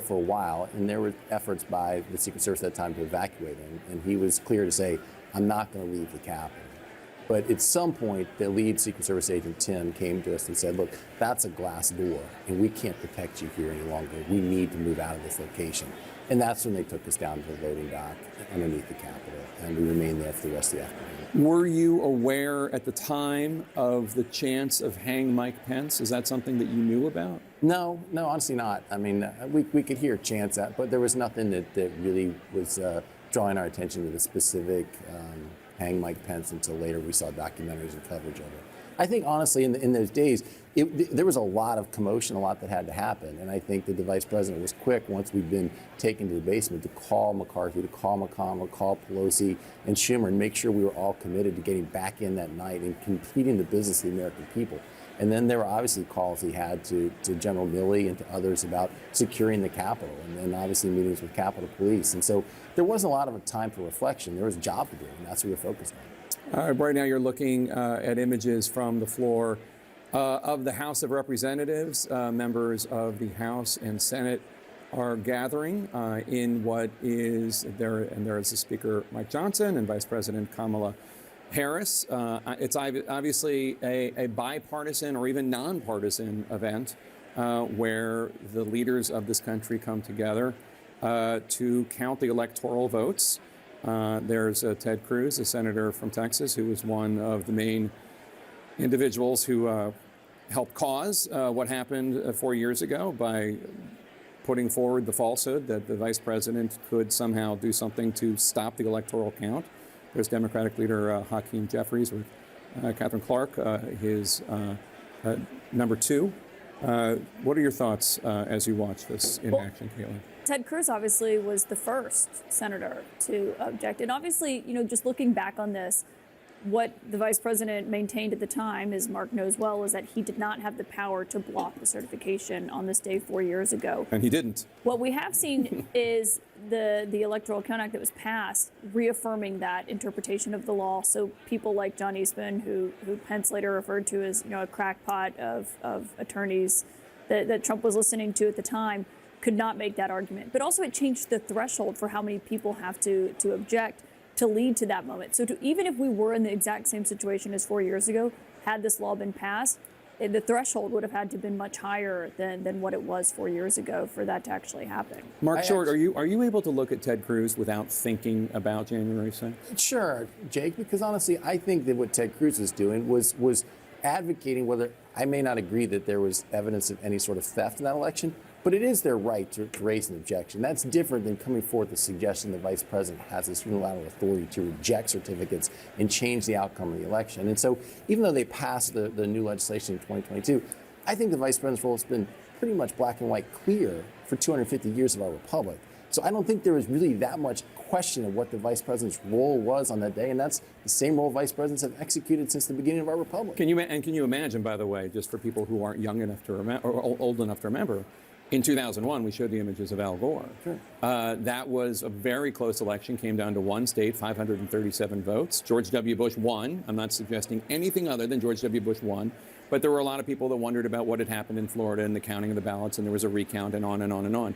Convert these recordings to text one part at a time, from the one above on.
for a while, and there were efforts by the Secret Service at that time to evacuate him, and he was clear to say, I'm not going to leave the Capitol. But at some point, the lead Secret Service agent, Tim, came to us and said, look, that's a glass door, and we can't protect you here any longer. We need to move out of this location. And that's when they took us down to the loading dock underneath the Capitol, and we remained there for the rest of the afternoon. Were you aware at the time of the chance of hanging Mike Pence? Is that something that you knew about? No, honestly not. I mean, we could hear chants at, but there was nothing that really was drawing our attention to the specific hang Mike Pence until later we saw documentaries and coverage of it. I think, honestly, in those days, there was a lot of commotion, a lot that had to happen. And I think that the vice president was quick, once we'd been taken to the basement, to call McCarthy, to call McConnell, call Pelosi and Schumer, and make sure we were all committed to getting back in that night and completing the business of the American people. And then there were obviously calls he had to General Milley and to others about securing the Capitol, and then obviously meetings with Capitol Police. And so there wasn't a lot of a time for reflection. There was a job to do, and that's what we were focused on. Right now you're looking at images from the floor of the House of Representatives. Members of the House and Senate are gathering in what is there, and there is the Speaker Mike Johnson and Vice President Kamala Harris. It's obviously a bipartisan or even nonpartisan event where the leaders of this country come together to count the electoral votes. There's Ted Cruz, a senator from Texas, who was one of the main individuals who helped cause what happened 4 years ago by putting forward the falsehood that the vice president could somehow do something to stop the electoral count. There's Democratic leader Hakeem Jeffries with Catherine Clark, his number two. What are your thoughts as you watch this in action, Caitlin? Ted Cruz obviously was the first senator to object. And obviously, just looking back on this, what the vice president maintained at the time, as Mark knows well, is that he did not have the power to block the certification on this day 4 years ago. And he didn't. What we have seen is the Electoral Count Act that was passed reaffirming that interpretation of the law. So people like John Eastman, who Pence later referred to as a crackpot of attorneys that Trump was listening to at the time, could not make that argument. But also it changed the threshold for how many people have to object to lead to that moment. So even if we were in the exact same situation as 4 years ago, had this law been passed, the threshold would have had to have been much higher than what it was 4 years ago for that to actually happen. Mark Short, are you able to look at Ted Cruz without thinking about January 6th? Sure, Jake, because honestly, I think that what Ted Cruz was doing was advocating, whether I may not agree that there was evidence of any sort of theft in that election, but it is their right to raise an objection. That's different than coming forth with the suggestion the vice president has this unilateral authority to reject certificates and change the outcome of the election. And so even though they passed the new legislation in 2022, I think the vice president's role has been pretty much black and white clear for 250 years of our republic. So I don't think there was really that much question of what the vice president's role was on that day, and that's the same role vice presidents have executed since the beginning of our republic. Can you imagine, by the way, just for people who aren't young enough to remember or old enough to remember, in 2001, we showed the images of Al Gore. Sure. That was a very close election, came down to one state, 537 votes. George W. Bush won. I'm not suggesting anything other than George W. Bush won. But there were a lot of people that wondered about what had happened in Florida and the counting of the ballots, and there was a recount and on and on and on.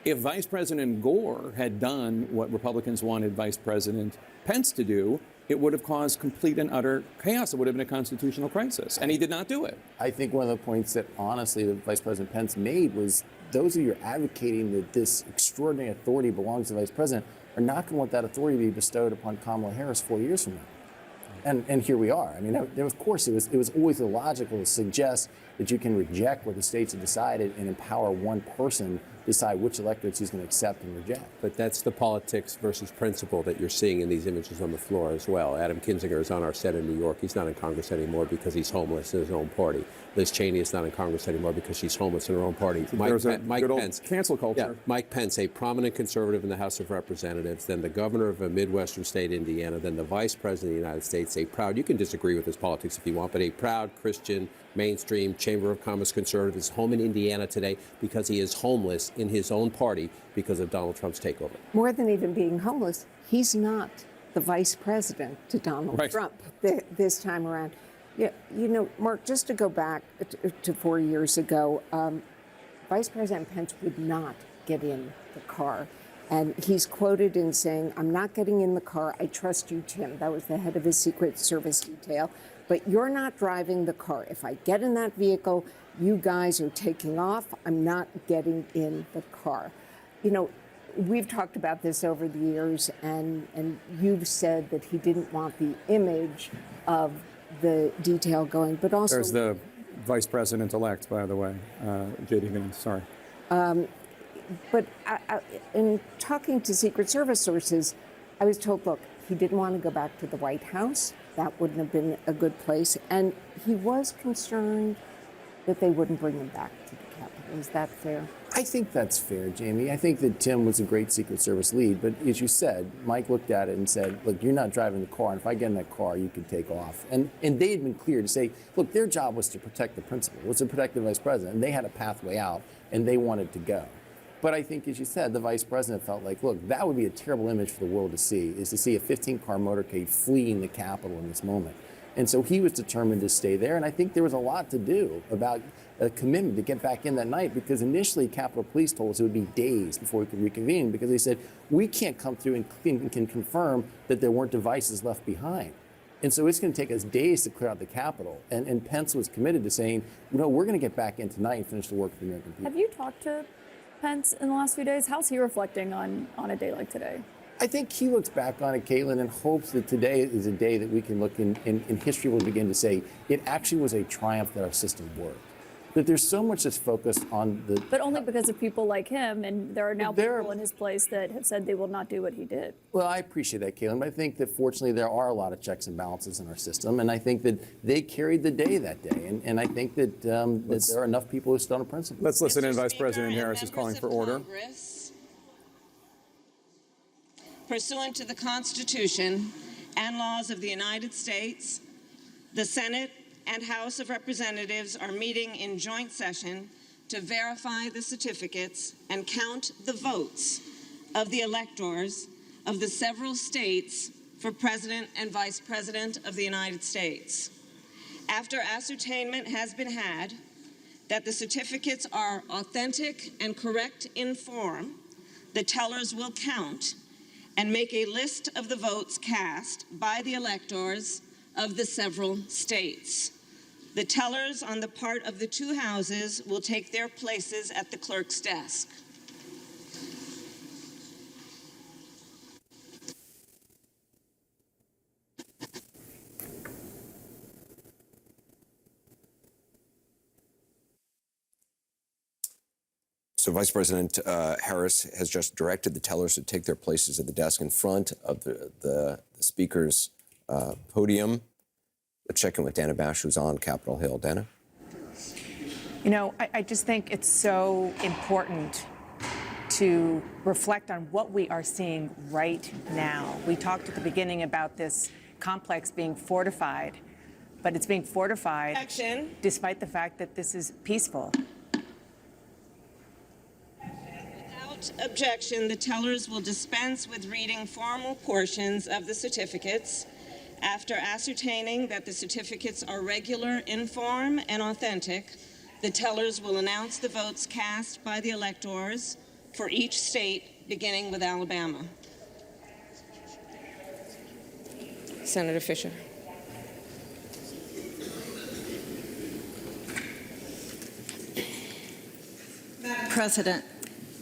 If Vice President Gore had done what Republicans wanted Vice President Pence to do, it would have caused complete and utter chaos. It would have been a constitutional crisis, and he did not do it. I think one of the points that, honestly, the Vice President Pence made was those of you advocating that this extraordinary authority belongs to the Vice President are not going to want that authority to be bestowed upon Kamala Harris 4 years from now. And here we are. I mean, of course, it was always illogical to suggest that you can reject what the states have decided and empower one person decide which electorates he's going to accept and reject. But that's the politics versus principle that you're seeing in these images on the floor as well. Adam Kinzinger is on our set in New York. He's not in Congress anymore because he's homeless in his own party. Liz Cheney is not in Congress anymore because she's homeless in her own party. Mike Pence, cancel culture. Yeah, Mike Pence, a prominent conservative in the House of Representatives, then the governor of a Midwestern state, Indiana, then the vice president of the United States, a proud, you can disagree with his politics if you want, but a proud Christian, mainstream, Chamber of Commerce conservative is home in Indiana today because he is homeless in his own party because of Donald Trump's takeover. More than even being homeless, he's not the vice president to Donald Trump this time around. Yeah, Mark, just to go back to 4 years ago, Vice President Pence would not get in the car. And he's quoted in saying, "I'm not getting in the car. I trust you, Tim." That was the head of his Secret Service detail. "But you're not driving the car. If I get in that vehicle, you guys are taking off. I'm not getting in the car." You know, we've talked about this over the years, and you've said that he didn't want the image of the detail going, but also... There's the Vice President-elect, by the way, J.D. Vance, sorry. But in talking to Secret Service sources, I was told, look, he didn't want to go back to the White House. That wouldn't have been a good place. And he was concerned that they wouldn't bring him back to the Capitol. Is that fair? I think that's fair, Jamie. I think that Tim was a great Secret Service lead, but as you said, Mike looked at it and said, look, you're not driving the car, and if I get in that car, you can take off. And they had been clear to say, look, their job was to protect the principal, was to protect the vice president, and they had a pathway out, and they wanted to go. But I think, as you said, the vice president felt like, look, that would be a terrible image for the world to see, is to see a 15-car motorcade fleeing the Capitol in this moment. And so he was determined to stay there, and I think there was a lot to do about a commitment to get back in that night, because initially Capitol Police told us it would be days before we could reconvene, because they said, we can't come through and can confirm that there weren't devices left behind. And so it's going to take us days to clear out the Capitol. And Pence was committed to saying, no, we're going to get back in tonight and finish the work for the American people. Have you talked to Pence in the last few days? How's he reflecting on a day like today? I think he looks back on it, Caitlin, and hopes that today is a day that we can look in history will begin to say it actually was a triumph that our system worked. That there's so much that's focused on the... But only because of people like him, and there are now people in his place that have said they will not do what he did. Well, I appreciate that, Caitlin, but I think that fortunately there are a lot of checks and balances in our system, and I think that they carried the day that day, and I think that, that there are enough people who stood on principle. Let's listen in. Vice Speaker, President Harris is calling for order. Congress, pursuant to the Constitution and laws of the United States, the Senate and House of Representatives are meeting in joint session to verify the certificates and count the votes of the electors of the several states for President and Vice President of the United States. After ascertainment has been had that the certificates are authentic and correct in form, the tellers will count and make a list of the votes cast by the electors of the several states. The tellers on the part of the two houses will take their places at the clerk's desk. So Vice President Harris has just directed the tellers to take their places at the desk in front of the Speaker's podium. Let's check in with Dana Bash, who's on Capitol Hill. Dana? You know, I just think it's so important to reflect on what we are seeing right now. We talked at the beginning about this complex being fortified, but it's being fortified despite the fact that this is peaceful. Without objection, the tellers will dispense with reading formal portions of the certificates. After ascertaining that the certificates are regular in form and authentic, the tellers will announce the votes cast by the electors for each state, beginning with Alabama. Senator Fisher. Madam President,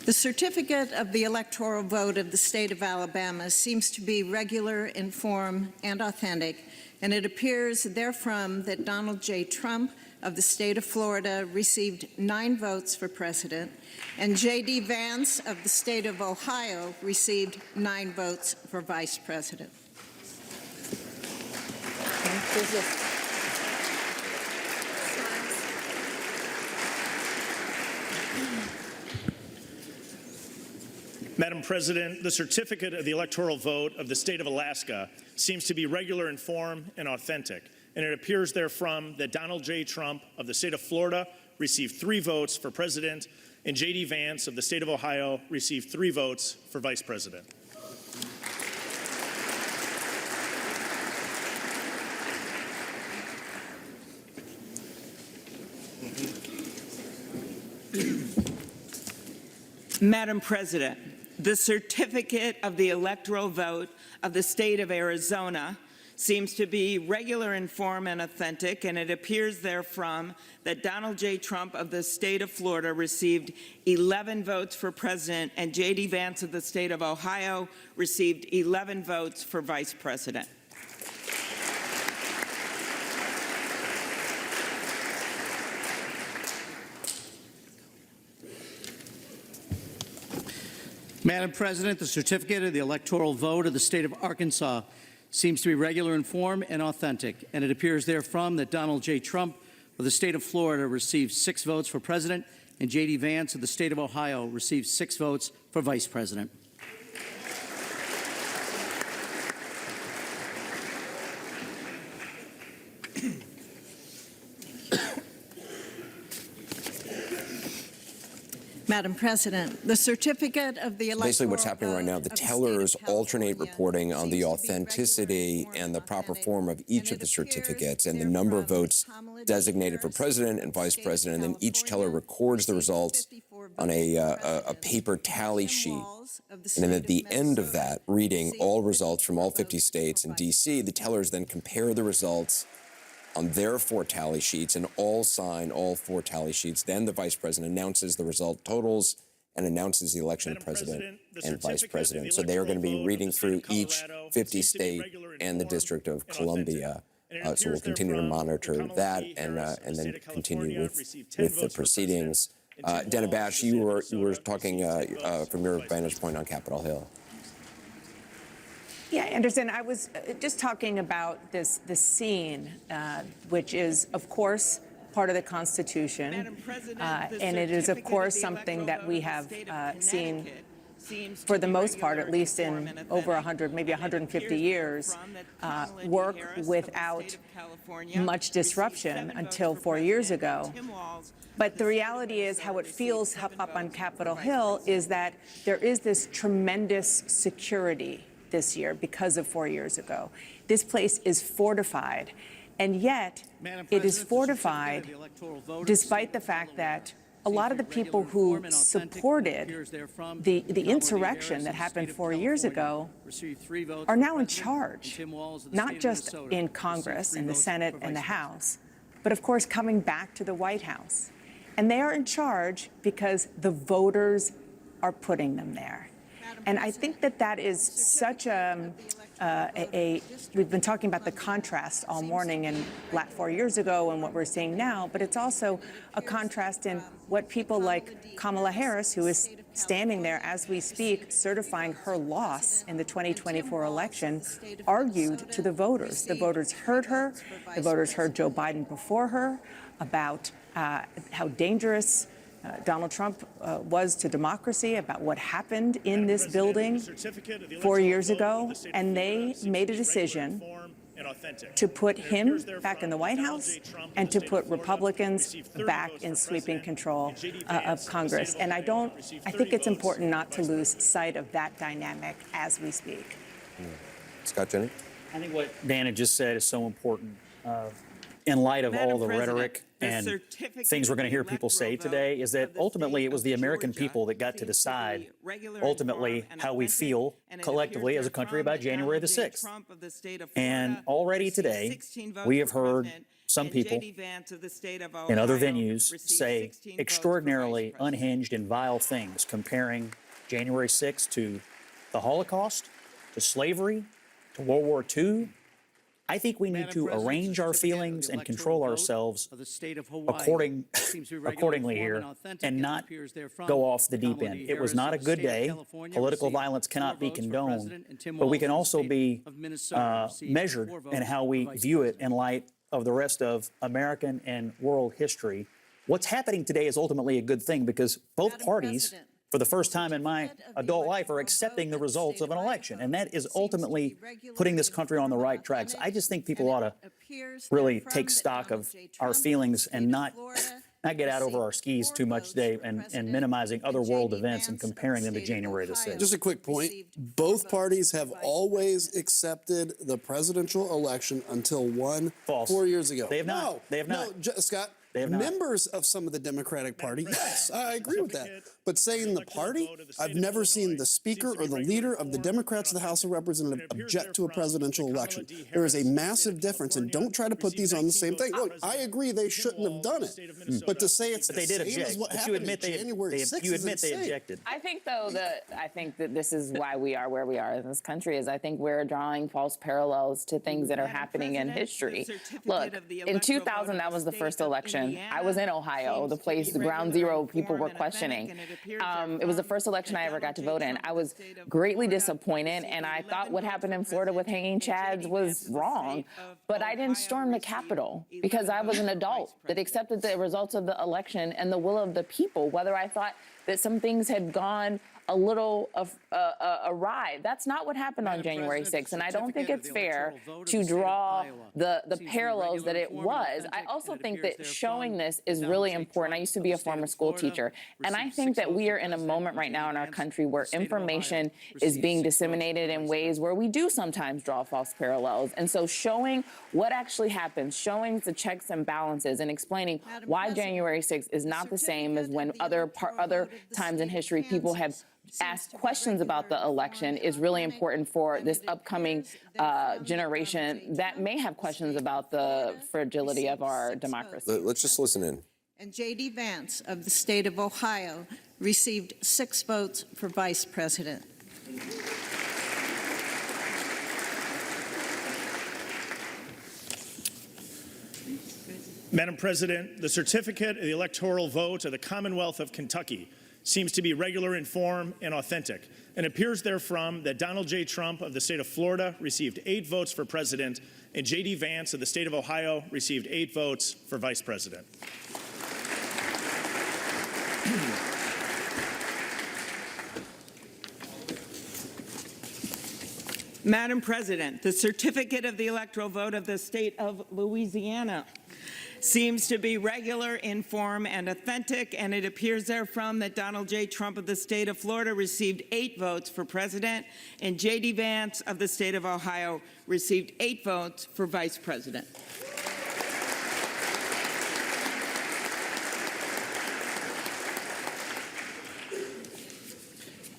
the certificate of the electoral vote of the state of Alabama seems to be regular in form and authentic, and it appears therefrom that Donald J. Trump of the state of Florida received 9 votes for president, and J.D. Vance of the state of Ohio received 9 votes for vice president. Madam President, the certificate of the electoral vote of the state of Alaska seems to be regular in form and authentic, and it appears therefrom that Donald J. Trump of the state of Florida received 3 votes for president, and J.D. Vance of the state of Ohio received 3 votes for vice president. Madam President, the certificate of the electoral vote of the state of Arizona seems to be regular in form and authentic, and it appears therefrom that Donald J. Trump of the state of Florida received 11 votes for president, and J.D. Vance of the state of Ohio received 11 votes for vice president. Madam President, the certificate of the electoral vote of the state of Arkansas seems to be regular in form and authentic, and it appears therefrom that Donald J. Trump of the state of Florida received 6 votes for president, and J.D. Vance of the state of Ohio received 6 votes for vice president. Madam President, the certificate of the electoral Basically what's happening right now, the tellers alternate reporting on the authenticity and the proper form of each of the certificates and the number of votes designated for president and vice president, and then each teller records the results on a paper tally sheet. And then at the end of that, reading all results from all 50 states and D.C., the tellers then compare the results on their 4 tally sheets and all sign all 4 tally sheets. Then the vice president announces the result totals and announces the election of president and vice president. So they are going to be reading through each 50 state and the District of Columbia. So we'll continue to monitor that and then continue with the proceedings. Dana Bash, you were talking from your vantage point on Capitol Hill. Yeah, Anderson, I was just talking about this scene, which is, of course, part of the Constitution, and it is, of course, something that we have seen, for the most part, at least in over 100, maybe 150 years, work without much disruption until 4 years ago. But the reality is how it feels up on Capitol Hill is that there is this tremendous security this year because of 4 years ago. This place is fortified, and yet it is fortified despite the fact that a lot of the people who supported the insurrection that happened 4 years ago are now in charge, not just in Congress, in the Senate and the House, but of course coming back to the White House. And they are in charge because the voters are putting them there. And I think that is such we've been talking about the contrast all morning and 4 years ago and what we're seeing now, but it's also a contrast in what people like Kamala Harris, who is standing there as we speak, certifying her loss in the 2024 election, argued to the voters. The voters heard her. The voters heard Joe Biden before her about how dangerous Donald Trump was to democracy, about what happened in this building 4 years ago, and they made a decision to put him back in the White House and to put Republicans back in sweeping control of Congress. And I think it's important not to lose sight of that dynamic as we speak. Scott Jennings? I think what Dana just said is so important. In light of all the rhetoric and things we're going to hear people say today, is that ultimately it was the American people that got to decide ultimately how we feel collectively as a country about January the 6th. And already today, we have heard some people in other venues say extraordinarily unhinged and vile things, comparing January 6th to the Holocaust, to slavery, to World War II. I think we need to arrange our feelings and control ourselves accordingly here and not go off the deep end. It was not a good day. Political violence cannot be condoned, but we can also be measured in how we view it in light of the rest of American and world history. What's happening today is ultimately a good thing because both parties, for the first time in my adult life, are accepting the results of an election. And that is ultimately putting this country on the right tracks. I just think people ought to really take stock of our feelings and not get out over our skis too much today and minimizing other world events and comparing them to January the 6th. Just a quick point. Both parties have always accepted the presidential election until 4 years ago. They have not. They have not. No, Scott, They have not. Members of some of the Democratic Party, yes, I agree with that. But saying the party, I've never seen the Speaker or the leader of the Democrats of the House of Representatives object to a presidential election. There is a massive difference, and don't try to put these on the same thing. Look, I agree they shouldn't have done it, but to say it's But the they did same object. as what But you happened admit in January 6th you is admit they insane. objected. I think that this is why we are where we are in this country. Is I think we're drawing false parallels to things that are happening in history. Look, in 2000, that was the first election. I was in Ohio, the place, the ground zero people were questioning. It was the first election I ever got to vote in. I was greatly disappointed, and I thought what happened in Florida with hanging chads was wrong. But I didn't storm the Capitol because I was an adult that accepted the results of the election and the will of the people, whether I thought that some things had gone a little awry. That's not what happened on January 6th, and I don't think it's fair to draw the parallels that it was. I also think that showing this is really important. I used to be a former school teacher, and I think that we are in a moment right now in our country where information is being disseminated in ways where we do sometimes draw false parallels. And so showing what actually happens, showing the checks and balances, and explaining why January 6th is not the same as when other times in history people have asked questions about the election is really important for this upcoming generation that may have questions about the fragility of our democracy. Let's just listen in. And J.D. Vance of the state of Ohio received 6 votes for vice president. Madam President, the certificate of the electoral vote of the Commonwealth of Kentucky seems to be regular in form and authentic, and appears therefrom that Donald J. Trump of the state of Florida received 8 votes for president, and J.D. Vance of the state of Ohio received 8 votes for vice president. Madam President, the certificate of the electoral vote of the state of Louisiana seems to be regular in form and authentic, and it appears therefrom that Donald J. Trump of the state of Florida received 8 votes for president, and J.D. Vance of the state of Ohio received 8 votes for vice president.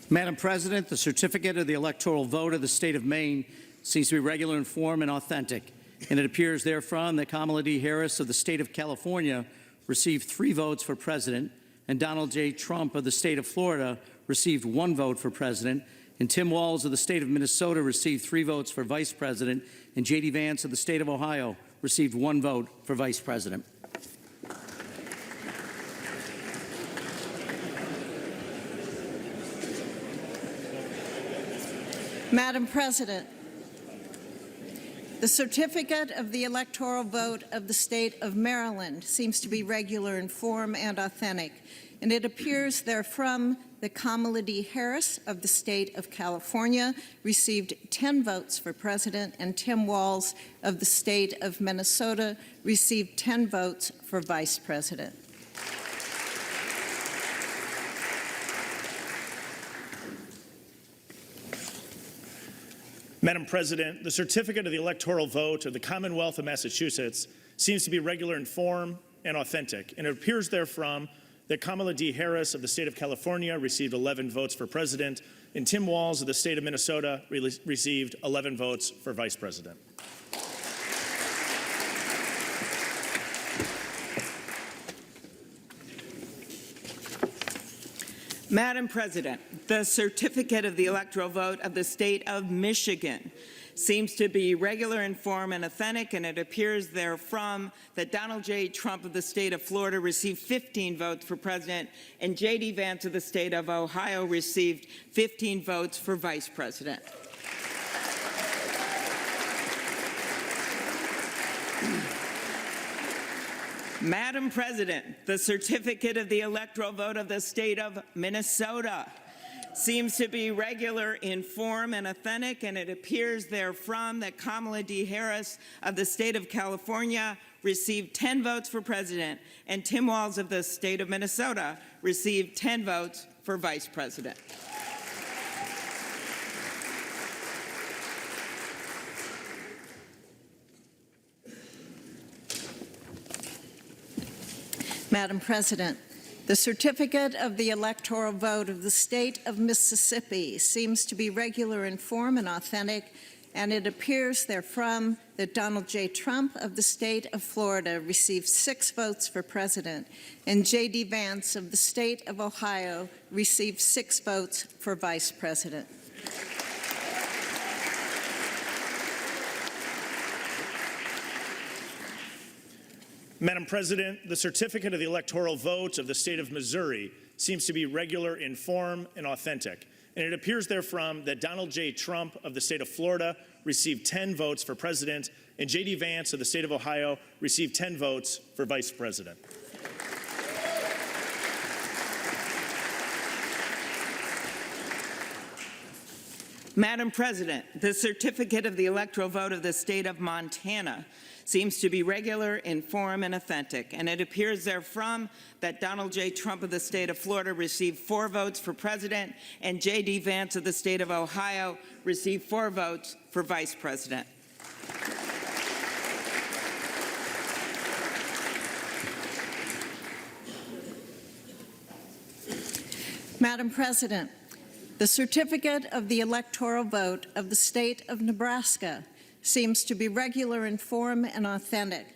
Madam President, the certificate of the electoral vote of the state of Maine seems to be regular in form and authentic, and it appears therefrom that Kamala D. Harris of the state of California received 3 votes for president, and Donald J. Trump of the state of Florida received 1 vote for president, and Tim Walz of the state of Minnesota received 3 votes for vice president, and J.D. Vance of the state of Ohio received 1 vote for vice president. Madam President, the certificate of the electoral vote of the state of Maryland seems to be regular in form and authentic, and it appears therefrom that Kamala D. Harris of the state of California received 10 votes for president, and Tim Walz of the state of Minnesota received 10 votes for vice president. Madam President, the certificate of the electoral vote of the Commonwealth of Massachusetts seems to be regular in form and authentic, and it appears therefrom that Kamala D. Harris of the state of California received 11 votes for president, and Tim Walz of the state of Minnesota received 11 votes for vice president. Madam President, the certificate of the electoral vote of the state of Michigan seems to be regular in form and authentic, and it appears therefrom that Donald J. Trump of the state of Florida received 15 votes for president, and J.D. Vance of the state of Ohio received 15 votes for vice president. Madam President, the certificate of the electoral vote of the state of Minnesota seems to be regular in form and authentic, and it appears therefrom that Kamala D. Harris of the state of California received 10 votes for president, and Tim Walz of the state of Minnesota received 10 votes for vice president. Madam President, the certificate of the electoral vote of the state of Mississippi seems to be regular in form and authentic, and it appears therefrom that Donald J. Trump of the state of Florida received 6 votes for president, and J.D. Vance of the state of Ohio received 6 votes for vice president. Madam President, the certificate of the electoral vote of the state of Missouri seems to be regular in form and authentic, and it appears therefrom that Donald J. Trump of the state of Florida received 10 votes for president, and J.D. Vance of the state of Ohio received 10 votes for vice president. Madam President, the certificate of the electoral vote of the state of Montana seems to be regular in form and authentic, and it appears therefrom that Donald J. Trump of the state of Florida received 4 votes for president, and J.D. Vance of the state of Ohio received 4 votes for vice president. Madam President, the certificate of the electoral vote of the state of Nebraska seems to be regular in form and authentic,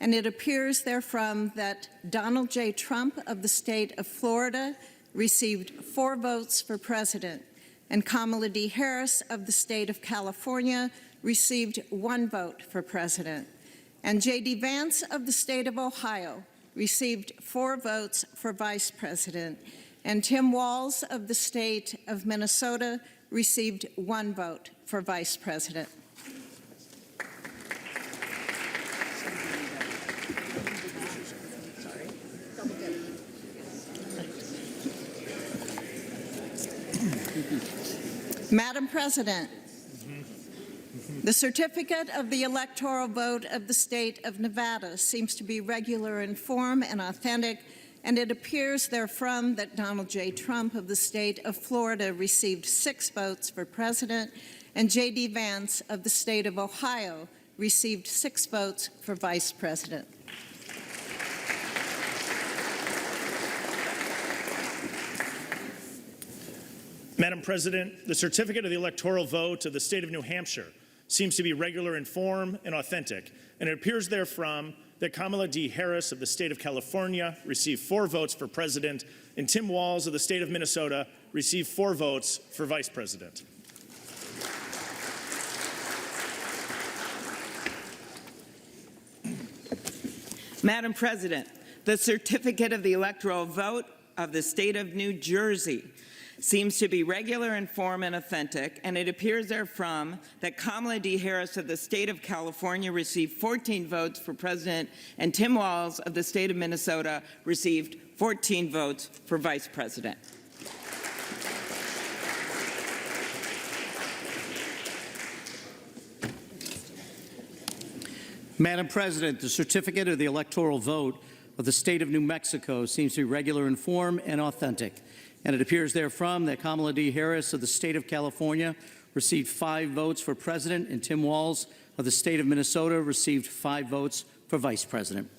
and it appears therefrom that Donald J. Trump of the state of Florida received 4 votes for president, and Kamala D. Harris of the state of California received 1 vote for president, and J.D. Vance of the state of Ohio received 4 votes for vice president, and Tim Walz of the state of Minnesota received 1 vote for vice president. Madam President, the certificate of the electoral vote of the state of Nevada seems to be regular in form and authentic, and it appears therefrom that Donald J. Trump of the state of Florida received 6 votes for president, and J.D. Vance of the state of Ohio received 6 votes for vice president. Madam President, the certificate of the electoral vote of the state of New Hampshire seems to be regular in form and authentic, and it appears therefrom that Kamala D. Harris of the state of California received 4 votes for president, and Tim Walz of the state of Minnesota received 4 votes for vice president. Madam President, the certificate of the electoral vote of the state of New Jersey seems to be regular in form and authentic, and it appears therefrom that Kamala D. Harris of the state of California received 14 votes for president, and Tim Walz of the state of Minnesota received 14 votes for vice president. Madam President, the certificate of the electoral vote of the state of New Mexico seems to be regular in form and authentic, and it appears therefrom that Kamala D. Harris of the state of California received 5 votes for president, and Tim Walz of the state of Minnesota received 5 votes for vice president.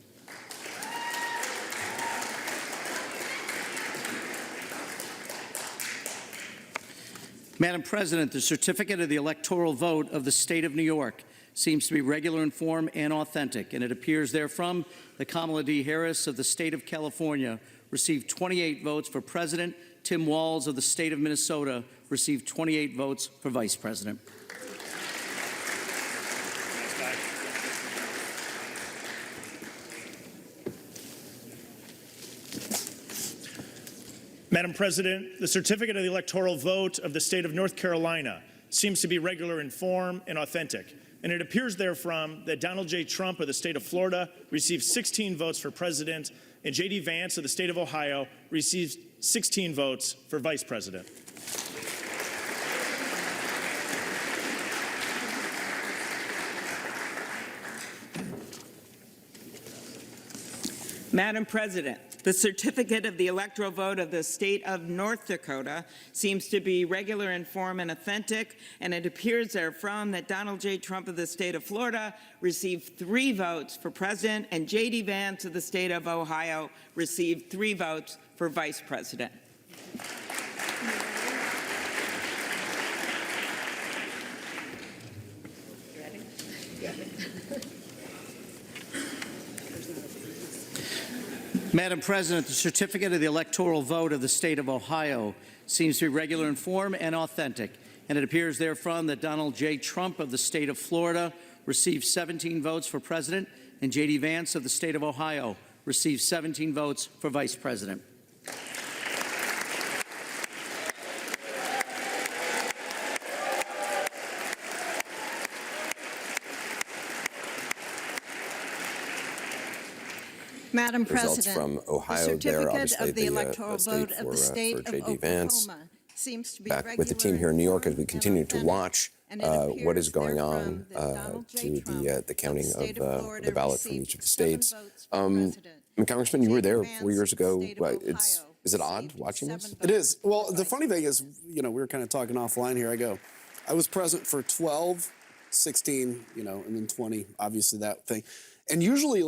Madam President, the certificate of the electoral vote of the state of New York seems to be regular in form and authentic, and it appears therefrom that Kamala D. Harris of the state of California received 28 votes for president. Tim Walz of the state of Minnesota received 28 votes for vice president. Madam President, the certificate of the electoral vote of the state of North Carolina seems to be regular in form and authentic, and it appears therefrom that Donald J. Trump of the state of Florida received 16 votes for president, and J.D. Vance of the state of Ohio received 16 votes for vice president. Madam President, The certificate of the electoral vote of the state of North Dakota seems to be regular in form and authentic, and it appears therefrom that Donald J. Trump of the state of Florida received 3 votes for president, and J.D. Vance of the state of Ohio received 3 votes for vice president. Madam President, the certificate of the electoral vote of the state of Ohio seems to be regular in form and authentic, and it appears therefrom that Donald J. Trump of the state of Florida received 17 votes for president, and J.D. Vance of the state of Ohio received 17 votes for vice president. Madam Results President, from Ohio the there, certificate obviously of the the electoral state vote of the state for of J.D. Vance. Oklahoma seems to be Back with the team here in New York as we continue to watch what is going on to the counting of the ballot from each of the states. Congressman, you were there 4 years ago. Is it odd watching this? It is. Well, the funny thing is, we were kind of talking offline here. I was present for 12, 16, and then 20, obviously that thing. And usually,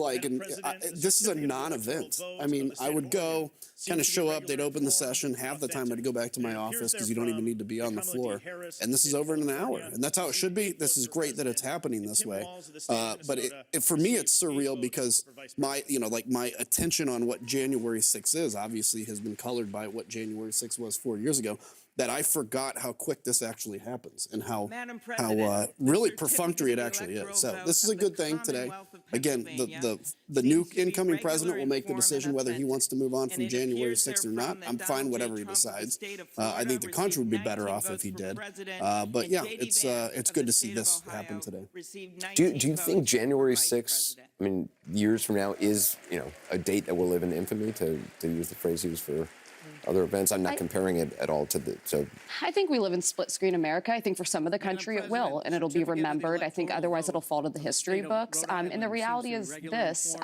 this is a non-event. I mean, I would go, kind of show up, they'd open the session, half the time I'd go back to my office because you don't even need to be on the floor. And this is over in an hour. And that's how it should be. This is great that it's happening this way. But for me, it's surreal because my attention on what January 6th is obviously has been colored by what January 6th was 4 years ago. That I forgot how quick this actually happens and how really perfunctory it actually is. So this is a good thing today. Again, the new incoming president will make the decision whether he wants to move on from January 6th or not. I'm fine whatever he decides. I think the country would be better off if he did. But yeah, it's good to see this happen today. Do you think January 6th, years from now, is a date that will live in infamy, to use the phrase used for other events? I'm not comparing it at all to I think we live in split-screen America. I think for some of the country it will, and it'll be remembered. I think otherwise it'll fall to the history books. And the reality is this.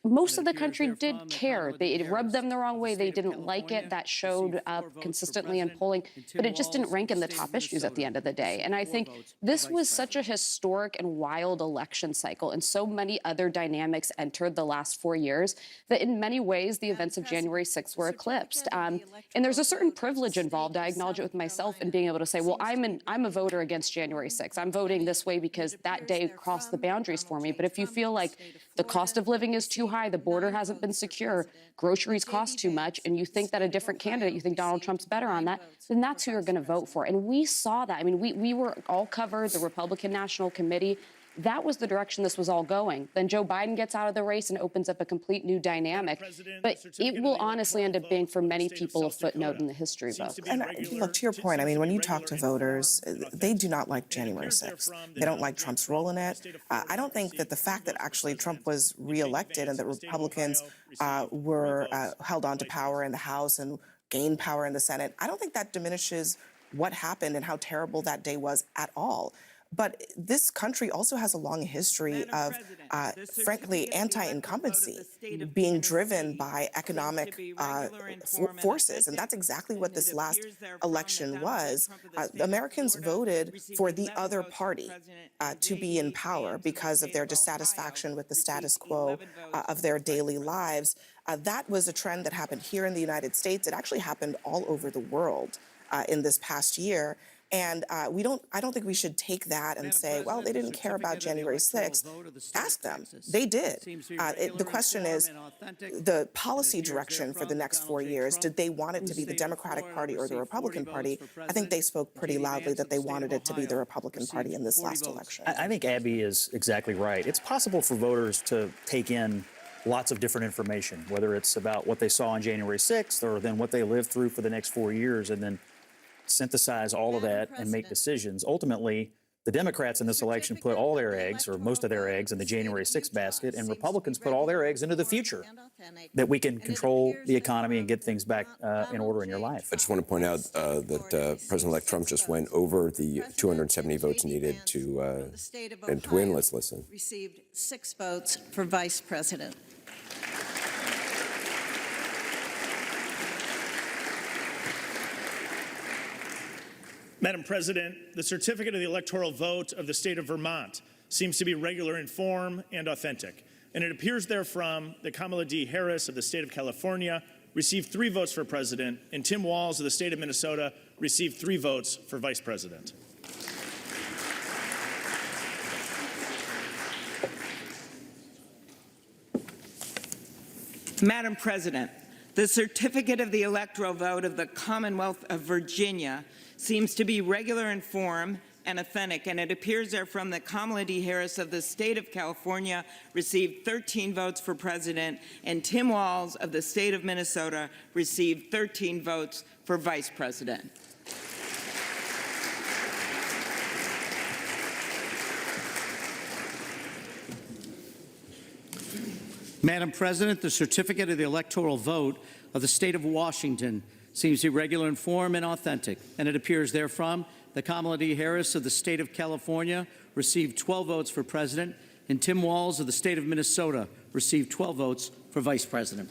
Most of the country did care. It rubbed them the wrong way. They didn't like it. That showed up consistently in polling, but it just didn't rank in the top issues at the end of the day. And I think this was such a historic and wild election cycle, and so many other dynamics entered the last 4 years that in many ways the events of January 6th were eclipsed. And there's a certain privilege involved. I acknowledge it with myself in being able to say, well, I'm a voter against January 6th. I'm voting this way because that day crossed the boundaries for me. But if you feel like the cost of living is too high, the border hasn't been secure, groceries cost too much, and you think that a different candidate, you think Donald Trump's better on that, then that's who you're going to vote for. And we saw that. We were all covered, the Republican National Committee. That was the direction this was all going. Then Joe Biden gets out of the race and opens up a complete new dynamic. But it will honestly end up being, for many people, a footnote in the history book. And look, to your point, when you talk to voters, they do not like January 6th. They don't like Trump's role in it. I don't think that the fact that actually Trump was reelected and that Republicans were held on to power in the House and gained power in the Senate, I don't think that diminishes what happened and how terrible that day was at all. But this country also has a long history of, frankly, anti-incumbency, being driven by economic forces. And that's exactly what this last election was. Americans voted for the other party to be in power because of their dissatisfaction with the status quo of their daily lives. That was a trend that happened here in the United States. It actually happened all over the world in this past year. And I don't think we should take that and say, well, they didn't care about January 6th. Ask them. They did. The question is the policy direction for the next 4 years. Did they want it to be the Democratic Party or the Republican Party? I think they spoke pretty loudly that they wanted it to be the Republican Party in this last election. I think Abby is exactly right. It's possible for voters to take in lots of different information, whether it's about what they saw on January 6th or then what they lived through for the next 4 years, and then synthesize all of that and make decisions. Ultimately, the Democrats in this election put all their eggs, or most of their eggs, in the January 6th basket, and Republicans put all their eggs into the future, that we can control the economy and get things back in order in your life. I just want to point out that President-elect Trump just went over the 270 votes needed to win. Let's listen. Received 6 votes for vice president. Madam President, the certificate of the electoral vote of the state of Vermont seems to be regular in form and authentic, and it appears therefrom that Kamala D. Harris of the state of California received 3 votes for president, and Tim Walz of the state of Minnesota received 3 votes for vice president. Madam President, the certificate of the electoral vote of the Commonwealth of Virginia seems to be regular in form and authentic, and it appears therefrom that Kamala D. Harris of the state of California received 13 votes for president, and Tim Walz of the state of Minnesota received 13 votes for vice president. Madam President, the certificate of the electoral vote of the state of Washington seems to be regular in form and authentic, and it appears therefrom that Kamala D. Harris of the state of California received 12 votes for president, and Tim Walz of the state of Minnesota received 12 votes for vice president.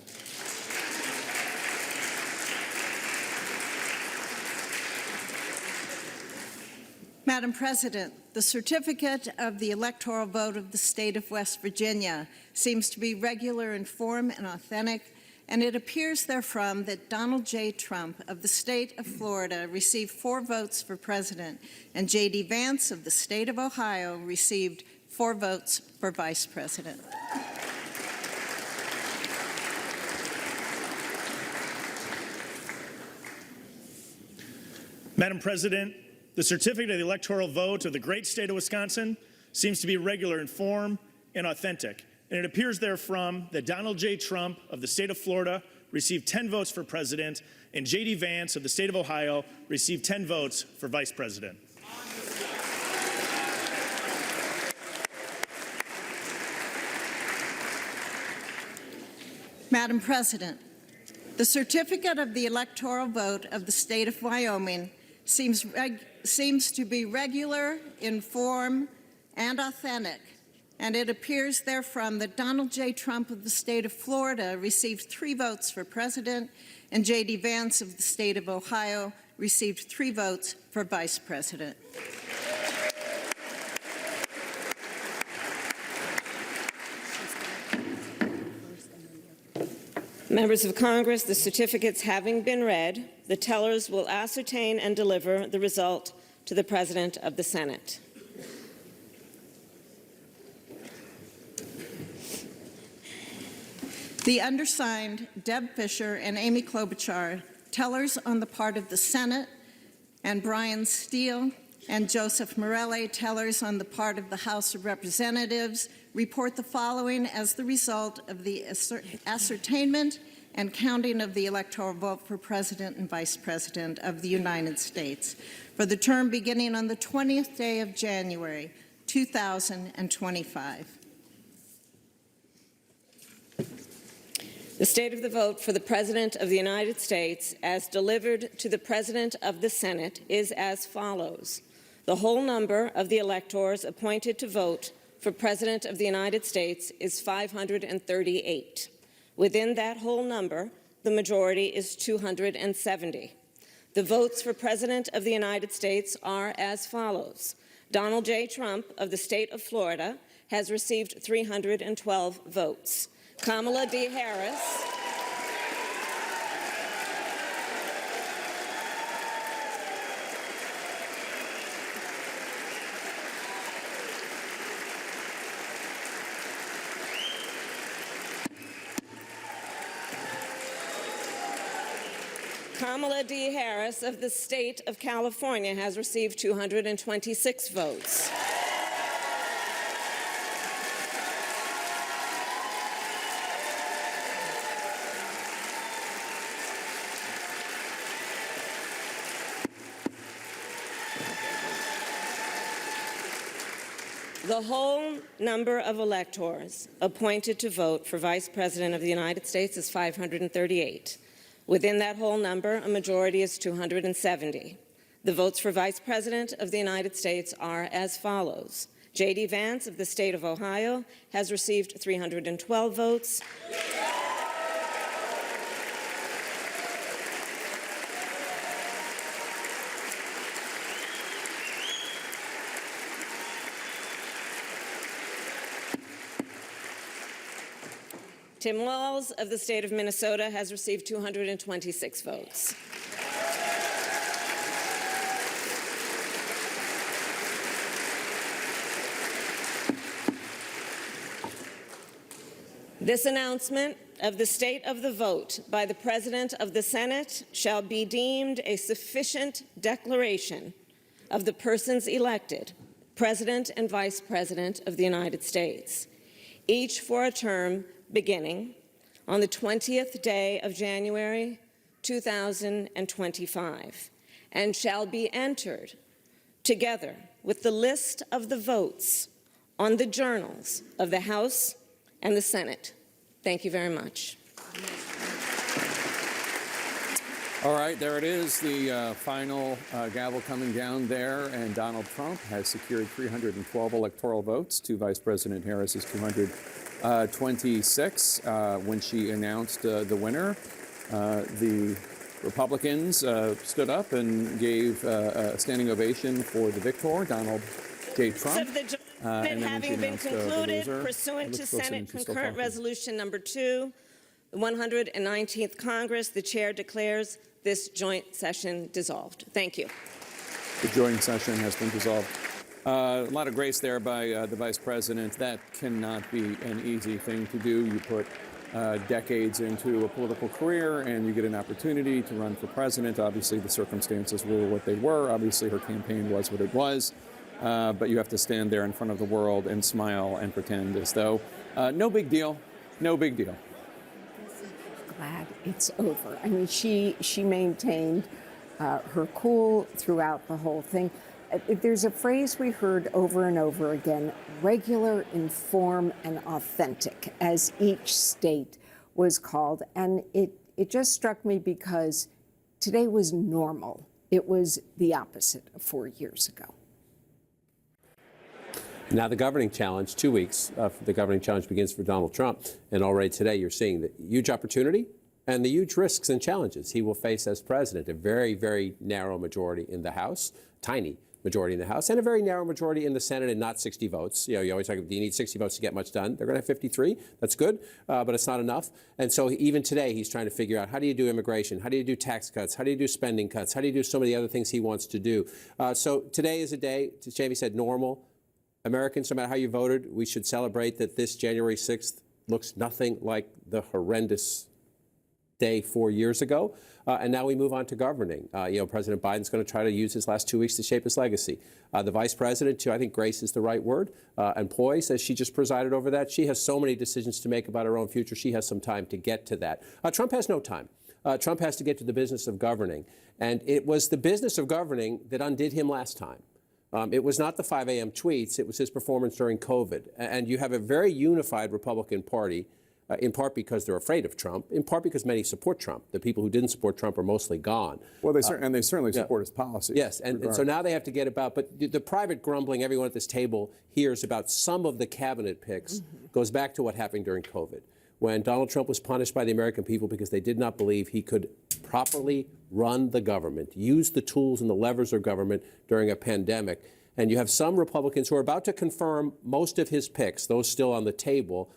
Madam President, the certificate of the electoral vote of the state of West Virginia seems to be regular in form and authentic, and it appears therefrom that Donald J. Trump of the state of Florida received 4 votes for president, and J.D. Vance of the state of Ohio received 4 votes for vice president. Madam President, the certificate of the electoral vote of the great state of Wisconsin seems to be regular in form and authentic, and it appears therefrom that Donald J. Trump of the state of Florida received 10 votes for president, and J.D. Vance of the state of Ohio received 10 votes for vice president. Madam President, the certificate of the electoral vote of the state of Wyoming seems to be regular in form and authentic, and it appears therefrom that Donald J. Trump of the state of Florida received 3 votes for president, and J.D. Vance of the state of Ohio received 3 votes for vice president. Members of Congress, the certificates having been read, the tellers will ascertain and deliver the result to the President of the Senate. The undersigned, Deb Fisher and Amy Klobuchar, tellers on the part of the Senate, and Brian Steele and Joseph Morelle, tellers on the part of the House of Representatives, report the following as the result of the ascertainment and counting of the electoral vote for President and Vice President of the United States for the term beginning on the 20th day of January, 2025. The state of the vote for the President of the United States, as delivered to the President of the Senate, is as follows. The whole number of the electors appointed to vote for President of the United States is 538. Within that whole number, the majority is 270. The votes for President of the United States are as follows. Donald J. Trump of the state of Florida has received 312 votes. Kamala D. Harris Kamala D. Harris of the state of California has received 226 votes. The whole number of electors appointed to vote for Vice President of the United States is 538. Within that whole number, a majority is 270. The votes for Vice President of the United States are as follows. J.D. Vance of the state of Ohio has received 312 votes. Tim Walz of the state of Minnesota has received 226 votes. This announcement of the state of the vote by the President of the Senate shall be deemed a sufficient declaration of the persons elected President and Vice President of the United States, each for a term beginning on the 20th day of January 2025, and shall be entered together with the list of the votes on the journals of the House and the Senate. Thank you very much. All right, there it is, the final gavel coming down there, and Donald Trump has secured 312 electoral votes to Vice President Harris's 226. When she announced the winner, the Republicans stood up and gave a standing ovation for the victor, Donald J. Trump. And having been concluded pursuant to Senate Concurrent Resolution Number 2, the 119th Congress, the chair declares this joint session dissolved. Thank you. The joint session has been dissolved. A lot of grace there by the Vice President. That cannot be an easy thing to do. You put decades into a political career and you get an opportunity to run for president. Obviously, the circumstances were what they were. Obviously, her campaign was what it was. But you have to stand there in front of the world and smile and pretend as though no big deal, no big deal. Glad it's over. I mean, she maintained her cool throughout the whole thing. There's a phrase we heard over and over again: regular, inform, and authentic, as each state was called. And it just struck me because today was normal. It was the opposite of 4 years ago. Now the governing challenge, 2 weeks, the governing challenge begins for Donald Trump. And already today you're seeing the huge opportunity and the huge risks and challenges he will face as president. A very, very narrow majority in the House, tiny majority in the House, and a very narrow majority in the Senate, and not 60 votes. You know, you always talk about, do you need 60 votes to get much done? They're going to have 53. That's good, but it's not enough. And so even today he's trying to figure out, how do you do immigration? How do you do tax cuts? How do you do spending cuts? How do you do so many other things he wants to do? So today is a day, as Jamie said, normal. Americans, no matter how you voted, we should celebrate that this January 6th looks nothing like the horrendous day 4 years ago. And now we move on to governing. President Biden's going to try to use his last 2 weeks to shape his legacy. The vice president, too, I think grace is the right word, and poise, as she just presided over that. She has so many decisions to make about her own future. She has some time to get to that. Trump has no time. Trump has to get to the business of governing. And it was the business of governing that undid him last time. It was not the 5 a.m. tweets. It was his performance during COVID. And you have a very unified Republican Party, in part because they're afraid of Trump, in part because many support Trump. The people who didn't support Trump are mostly gone. Well, they certainly support his policies. Yes, and so now they have to get about, but the private grumbling everyone at this table hears about some of the cabinet picks goes back to what happened during COVID, when Donald Trump was punished by the American people because they did not believe he could properly run the government, use the tools and the levers of government during a pandemic. And you have some Republicans who are about to confirm most of his picks, those still on the table,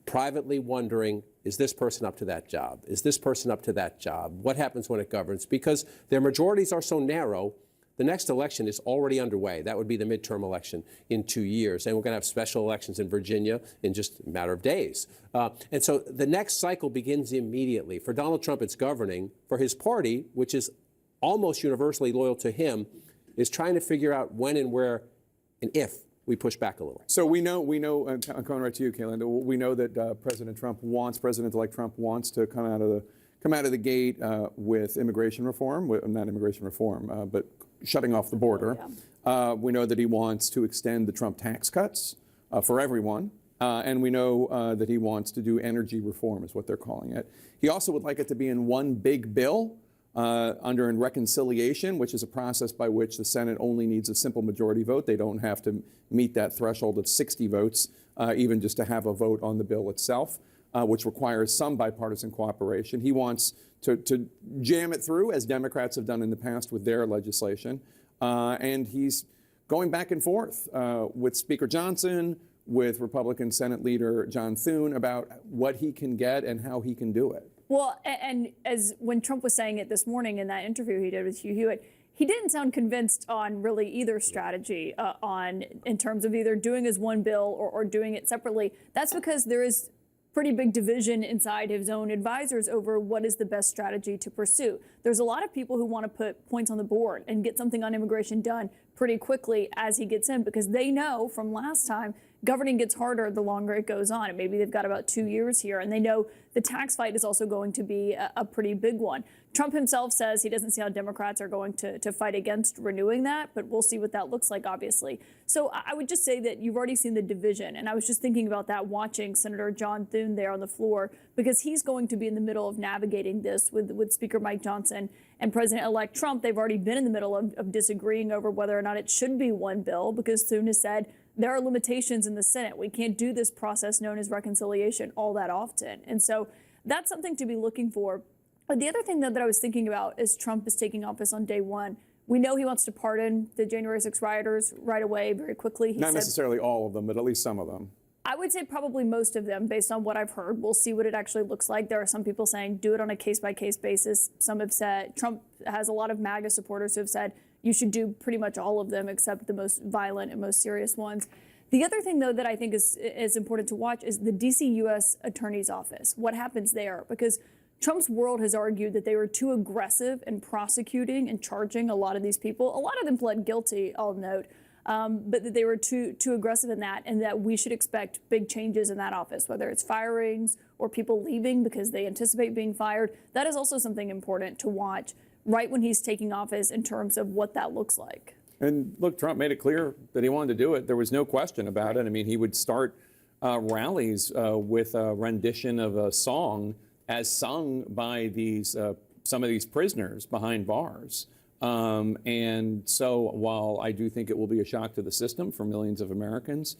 privately wondering, is this person up to that job? Is this person up to that job? What happens when it governs? Because their majorities are so narrow, the next election is already underway. That would be the midterm election in 2 years. And we're going to have special elections in Virginia in just a matter of days. And so the next cycle begins immediately. For Donald Trump, it's governing. For his party, which is almost universally loyal to him, is trying to figure out when and where and if we push back a little. So we know, I'm coming right to you, Caitlin, we know that President-elect Trump wants to come out of the gate with immigration reform, not immigration reform, but shutting off the border. We know that he wants to extend the Trump tax cuts for everyone. And we know that he wants to do energy reform, is what they're calling it. He also would like it to be in one big bill under reconciliation, which is a process by which the Senate only needs a simple majority vote. They don't have to meet that threshold of 60 votes, even just to have a vote on the bill itself, which requires some bipartisan cooperation. He wants to jam it through, as Democrats have done in the past with their legislation. And he's going back and forth with Speaker Johnson, with Republican Senate Leader John Thune about what he can get and how he can do it. Well, and as when Trump was saying it this morning in that interview he did with Hugh Hewitt, he didn't sound convinced on really either strategy in terms of either doing as one bill or doing it separately. That's because there is pretty big division inside his own advisors over what is the best strategy to pursue. There's a lot of people who want to put points on the board and get something on immigration done pretty quickly as he gets in, because they know from last time governing gets harder the longer it goes on. And maybe they've got about 2 years here, and they know the tax fight is also going to be a pretty big one. Trump himself says he doesn't see how Democrats are going to fight against renewing that, but we'll see what that looks like, obviously. So I would just say that you've already seen the division. And I was just thinking about that watching Senator John Thune there on the floor, because he's going to be in the middle of navigating this with Speaker Mike Johnson and President-elect Trump. They've already been in the middle of disagreeing over whether or not it should be one bill, because Thune has said there are limitations in the Senate. We can't do this process known as reconciliation all that often. And so that's something to be looking for. But the other thing that I was thinking about as Trump is taking office on day one, we know he wants to pardon the January 6 rioters right away, very quickly. Not necessarily all of them, but at least some of them. I would say probably most of them, based on what I've heard. We'll see what it actually looks like. There are some people saying do it on a case-by-case basis. Some have said, Trump has a lot of MAGA supporters who have said you should do pretty much all of them except the most violent and most serious ones. The other thing, though, that I think is important to watch is the D.C. U.S. Attorney's Office. What happens there? Because Trump's world has argued that they were too aggressive in prosecuting and charging a lot of these people. A lot of them pled guilty, I'll note, but that they were too aggressive in that, and that we should expect big changes in that office, whether it's firings or people leaving because they anticipate being fired. That is also something important to watch right when he's taking office in terms of what that looks like. And look, Trump made it clear that he wanted to do it. There was no question about it. I mean, he would start rallies with a rendition of a song as sung by some of these prisoners behind bars. And so while I do think it will be a shock to the system for millions of Americans,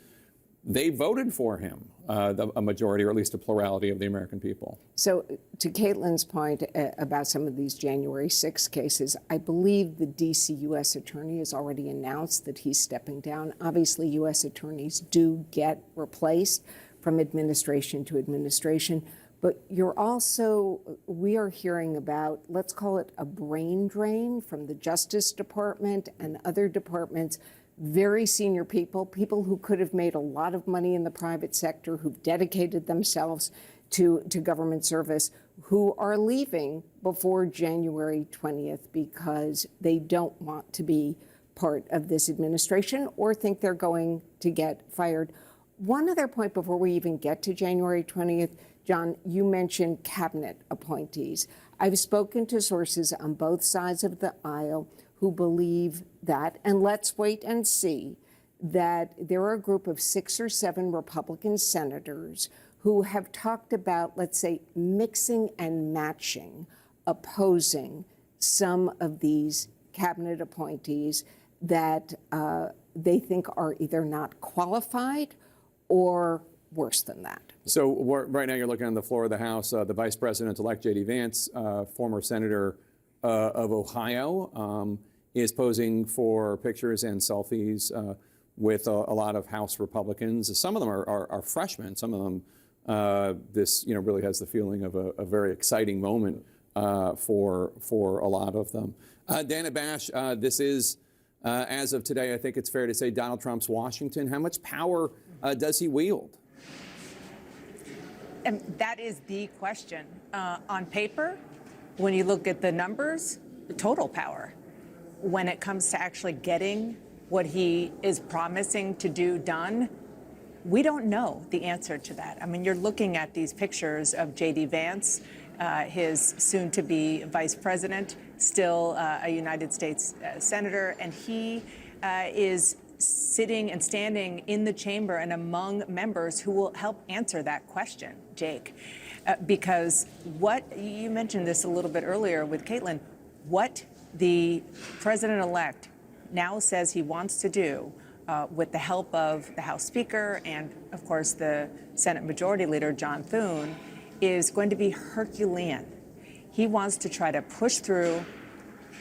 they voted for him, a majority or at least a plurality of the American people. So to Caitlin's point about some of these January 6 cases, I believe the D.C. U.S. Attorney has already announced that he's stepping down. Obviously, U.S. attorneys do get replaced from administration to administration. But we are hearing about, let's call it a brain drain from the Justice Department and other departments, very senior people who could have made a lot of money in the private sector, who've dedicated themselves to government service, who are leaving before January 20th because they don't want to be part of this administration or think they're going to get fired. One other point before we even get to January 20th, John, you mentioned cabinet appointees. I've spoken to sources on both sides of the aisle who believe that, and let's wait and see, that there are a group of 6 or 7 Republican senators who have talked about, let's say, mixing and matching, opposing some of these cabinet appointees that they think are either not qualified or worse than that. So right now you're looking on the floor of the House, the Vice President-elect J.D. Vance, former Senator of Ohio, is posing for pictures and selfies with a lot of House Republicans. Some of them are freshmen. Some of them, this really has the feeling of a very exciting moment for a lot of them. Dana Bash, this is, as of today, I think it's fair to say Donald Trump's Washington. How much power does he wield? And that is the question. On paper, when you look at the numbers, total power. When it comes to actually getting what he is promising to do done, we don't know the answer to that. I mean, you're looking at these pictures of J.D. Vance, his soon-to-be vice president, still a United States senator, and he is sitting and standing in the chamber and among members who will help answer that question, Jake. Because what, you mentioned this a little bit earlier with Caitlin, what the president-elect now says he wants to do with the help of the House Speaker and, of course, the Senate Majority Leader, John Thune, is going to be Herculean. He wants to try to push through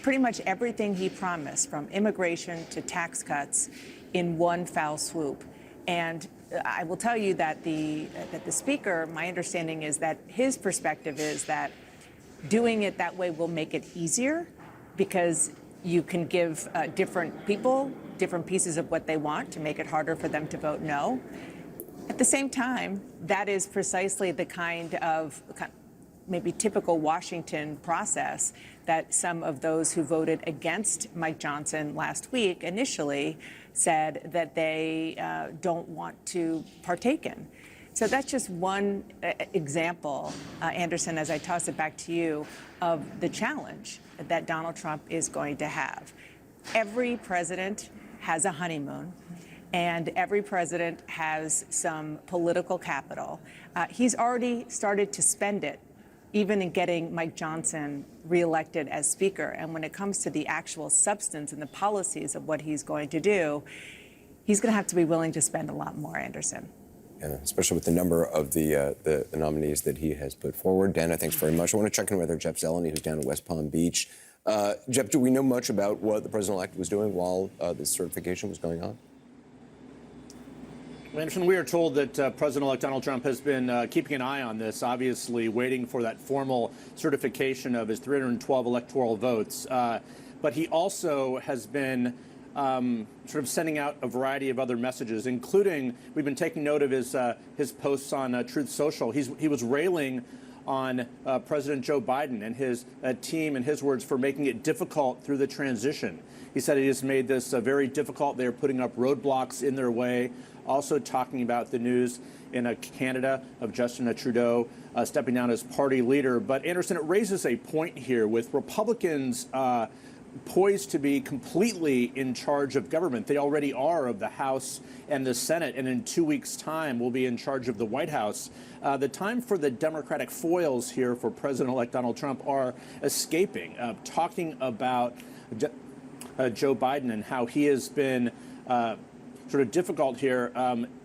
pretty much everything he promised, from immigration to tax cuts, in one foul swoop. And I will tell you that the speaker, my understanding is that his perspective is that doing it that way will make it easier because you can give different people different pieces of what they want to make it harder for them to vote no. At the same time, that is precisely the kind of maybe typical Washington process that some of those who voted against Mike Johnson last week initially said that they don't want to partake in. So that's just one example, Anderson, as I toss it back to you, of the challenge that Donald Trump is going to have. Every president has a honeymoon, and every president has some political capital. He's already started to spend it, even in getting Mike Johnson reelected as Speaker. And when it comes to the actual substance and the policies of what he's going to do, he's going to have to be willing to spend a lot more, Anderson. Yeah, especially with the number of the nominees that he has put forward. Dana, thanks very much. I want to check in with our Jeff Zeleny, who's down in West Palm Beach. Jeff, do we know much about what the president-elect was doing while this certification was going on? Anderson, we are told that President-elect Donald Trump has been keeping an eye on this, obviously waiting for that formal certification of his 312 electoral votes. But he also has been sort of sending out a variety of other messages, including we've been taking note of his posts on Truth Social. He was railing on President Joe Biden and his team, in his words, for making it difficult through the transition. He said he has made this very difficult. They're putting up roadblocks in their way. Also talking about the news in Canada of Justin Trudeau stepping down as party leader. But Anderson, it raises a point here with Republicans poised to be completely in charge of government. They already are of the House and the Senate, and in 2 weeks' time will be in charge of the White House. The time for the Democratic foils here for President-elect Donald Trump are escaping, talking about Joe Biden and how he has been sort of difficult here.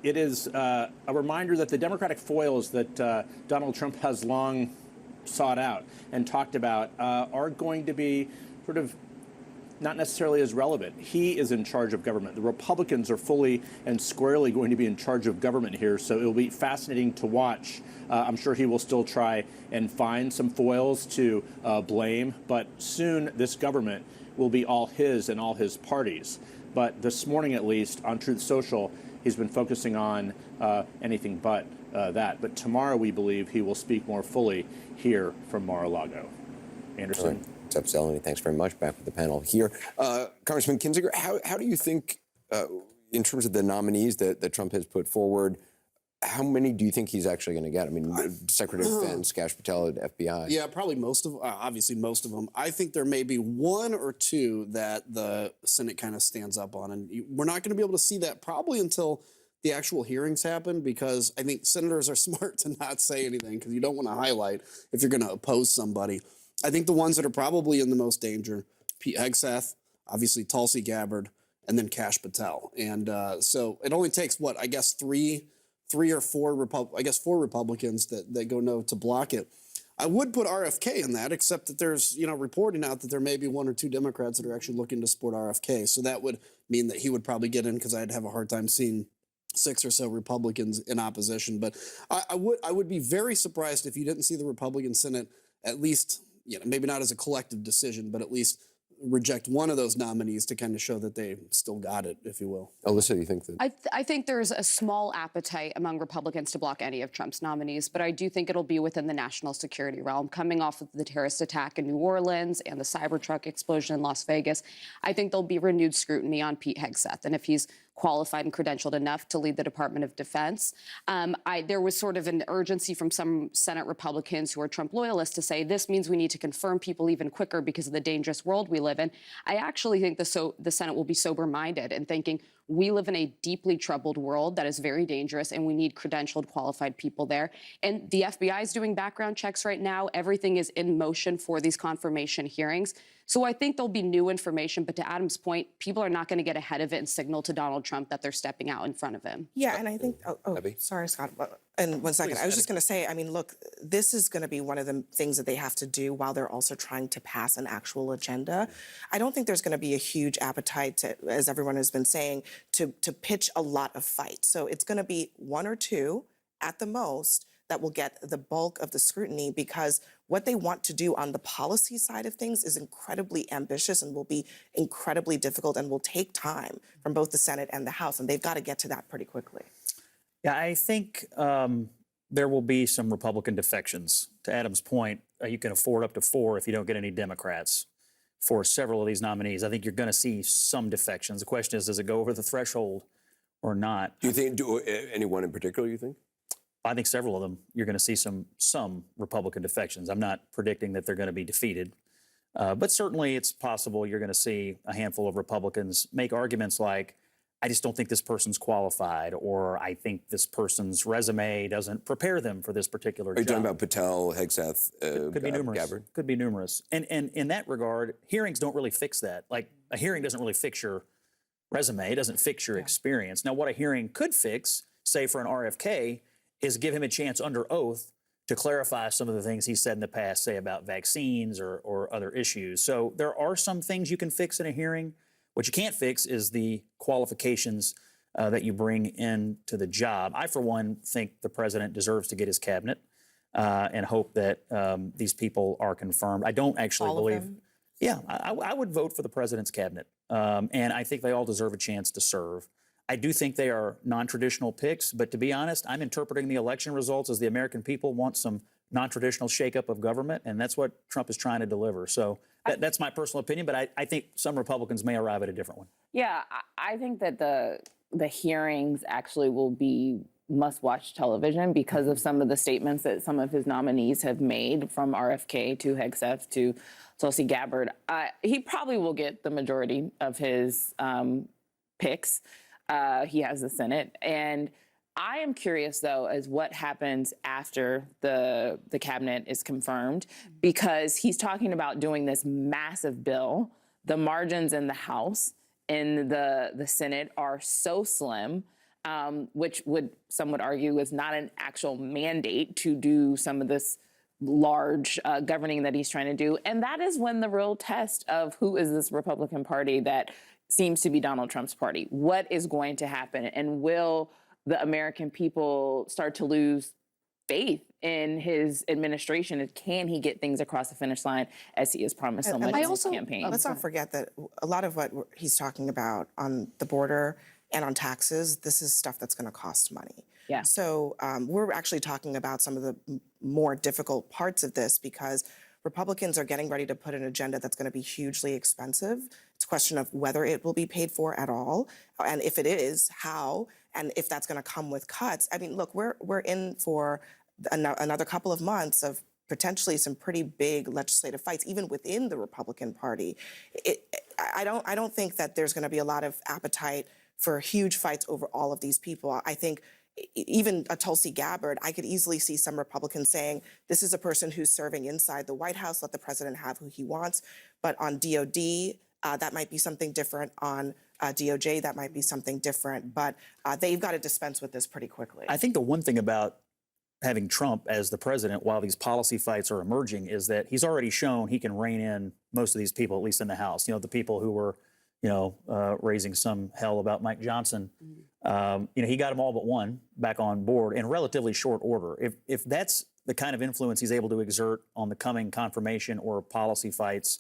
It is a reminder that the Democratic foils that Donald Trump has long sought out and talked about are going to be sort of not necessarily as relevant. He is in charge of government. The Republicans are fully and squarely going to be in charge of government here, so it will be fascinating to watch. I'm sure he will still try and find some foils to blame, but soon this government will be all his and all his parties. But this morning, at least, on Truth Social, he's been focusing on anything but that. But tomorrow, we believe, he will speak more fully here from Mar-a-Lago. Anderson. Right. Jeff Zeleny, thanks very much. Back with the panel here. Congressman Kinzinger, how do you think, in terms of the nominees that Trump has put forward, how many do you think he's actually going to get? I mean, Secretary of Defense, Kash Patel at FBI. Yeah, probably obviously most of them. I think there may be one or two that the Senate kind of stands up on. And we're not going to be able to see that probably until the actual hearings happen, because I think senators are smart to not say anything because you don't want to highlight if you're going to oppose somebody. I think the ones that are probably in the most danger, Pete Hegseth, obviously Tulsi Gabbard, and then Kash Patel. And so it only takes, I guess, three or four Republicans that go no to block it. I would put RFK in that, except that there's, reporting out that there may be one or two Democrats that are actually looking to support RFK. So that would mean that he would probably get in, because I'd have a hard time seeing 6 or so Republicans in opposition. But I would be very surprised if you didn't see the Republican Senate at least, maybe not as a collective decision, but at least reject one of those nominees to kind of show that they still got it, if you will. Alyssa, do you think that? I think there's a small appetite among Republicans to block any of Trump's nominees, but I do think it'll be within the national security realm. Coming off of the terrorist attack in New Orleans and the Cybertruck explosion in Las Vegas, I think there'll be renewed scrutiny on Pete Hegseth. And if he's qualified and credentialed enough to lead the Department of Defense. There was sort of an urgency from some Senate Republicans who are Trump loyalists to say this means we need to confirm people even quicker because of the dangerous world we live in. I actually think the Senate will be sober-minded and thinking we live in a deeply troubled world that is very dangerous, and we need credentialed, qualified people there. And the FBI is doing background checks right now. Everything is in motion for these confirmation hearings. So I think there'll be new information. But to Adam's point, people are not going to get ahead of it and signal to Donald Trump that they're stepping out in front of him. Yeah, and I think, sorry, Scott. And 1 second, I was just going to say, I mean, look, this is going to be one of the things that they have to do while they're also trying to pass an actual agenda. I don't think there's going to be a huge appetite to, as everyone has been saying, to pitch a lot of fight. So it's going to be one or two at the most that will get the bulk of the scrutiny, because what they want to do on the policy side of things is incredibly ambitious and will be incredibly difficult and will take time from both the Senate and the House, and they've got to get to that pretty quickly. Yeah, I think there will be some Republican defections. To Adam's point, you can afford up to 4 if you don't get any Democrats for several of these nominees. I think you're going to see some defections. The question is, does it go over the threshold or not? Do you think, anyone in particular, you think? I think several of them, you're going to see some Republican defections. I'm not predicting that they're going to be defeated. But certainly it's possible you're going to see a handful of Republicans make arguments like, I just don't think this person's qualified, or I think this person's resume doesn't prepare them for this particular job. Are you talking about Patel, Hegseth, could be numerous. Gabbard? Could be numerous. And in that regard, hearings don't really fix that. Like, a hearing doesn't really fix your resume. It doesn't fix your experience. Now, what a hearing could fix, say for an RFK, is give him a chance under oath to clarify some of the things he said in the past, say about vaccines or other issues. So there are some things you can fix in a hearing. What you can't fix is the qualifications that you bring into the job. I, for one, think the president deserves to get his cabinet and hope that these people are confirmed. I don't actually believe. Yeah, I would vote for the president's cabinet. And I think they all deserve a chance to serve. I do think they are non-traditional picks, but to be honest, I'm interpreting the election results as the American people want some non-traditional shakeup of government, and that's what Trump is trying to deliver. So that's my personal opinion, but I think some Republicans may arrive at a different one. Yeah, I think that the hearings actually will be must-watch television because of some of the statements that some of his nominees have made, from RFK to Hegseth to Tulsi Gabbard. He probably will get the majority of his picks. He has the Senate. And I am curious, though, as what happens after the cabinet is confirmed, because he's talking about doing this massive bill. The margins in the House and the Senate are so slim, which some would argue is not an actual mandate to do some of this large governing that he's trying to do. And that is when the real test of who is this Republican Party that seems to be Donald Trump's party. What is going to happen? And will the American people start to lose faith in his administration? Can he get things across the finish line as he has promised so much in his campaign? Let's not forget that a lot of what he's talking about on the border and on taxes, this is stuff that's going to cost money. Yeah. So we're actually talking about some of the more difficult parts of this, because Republicans are getting ready to put an agenda that's going to be hugely expensive. It's a question of whether it will be paid for at all, and if it is, how, and if that's going to come with cuts. I mean, look, we're in for another couple of months of potentially some pretty big legislative fights, even within the Republican Party. I don't think that there's going to be a lot of appetite for huge fights over all of these people. I think even a Tulsi Gabbard, I could easily see some Republicans saying, this is a person who's serving inside the White House, let the president have who he wants. But on DOD, that might be something different. On DOJ, that might be something different. But they've got to dispense with this pretty quickly. I think the one thing about having Trump as the president while these policy fights are emerging is that he's already shown he can rein in most of these people, at least in the House. You know, the people who were, raising some hell about Mike Johnson. He got them all but one back on board in relatively short order. If that's the kind of influence he's able to exert on the coming confirmation or policy fights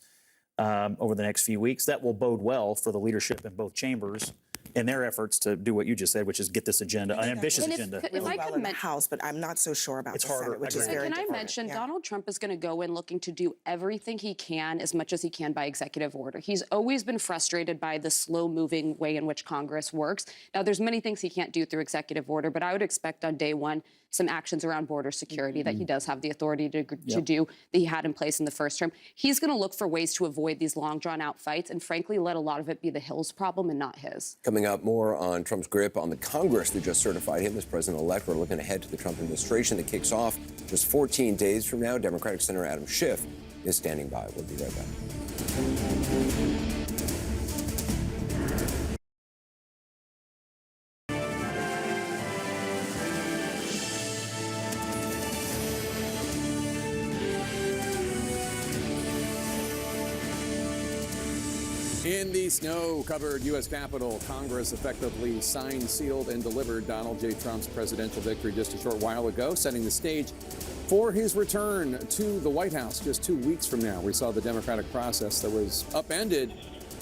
over the next few weeks, that will bode well for the leadership in both chambers in their efforts to do what you just said, which is get this agenda, an ambitious agenda. If I could in the House, but I'm not so sure about it's the harder, Senate, which is very Can I different. mention, Yeah. Donald Trump is going to go in looking to do everything he can, as much as he can, by executive order. He's always been frustrated by the slow-moving way in which Congress works. Now, there's many things he can't do through executive order, but I would expect on day one some actions around border security that he does have the authority to do, that he had in place in the first term. He's going to look for ways to avoid these long, drawn-out fights and, frankly, let a lot of it be the Hill's problem and not his. Coming up, more on Trump's grip on the Congress that just certified him as president-elect. We're looking ahead to the Trump administration that kicks off just 14 days from now. Democratic Senator Adam Schiff is standing by. We'll be right back. In the snow-covered U.S. Capitol, Congress effectively signed, sealed, and delivered Donald J. Trump's presidential victory just a short while ago, setting the stage for his return to the White House just 2 weeks from now. We saw the democratic process that was upended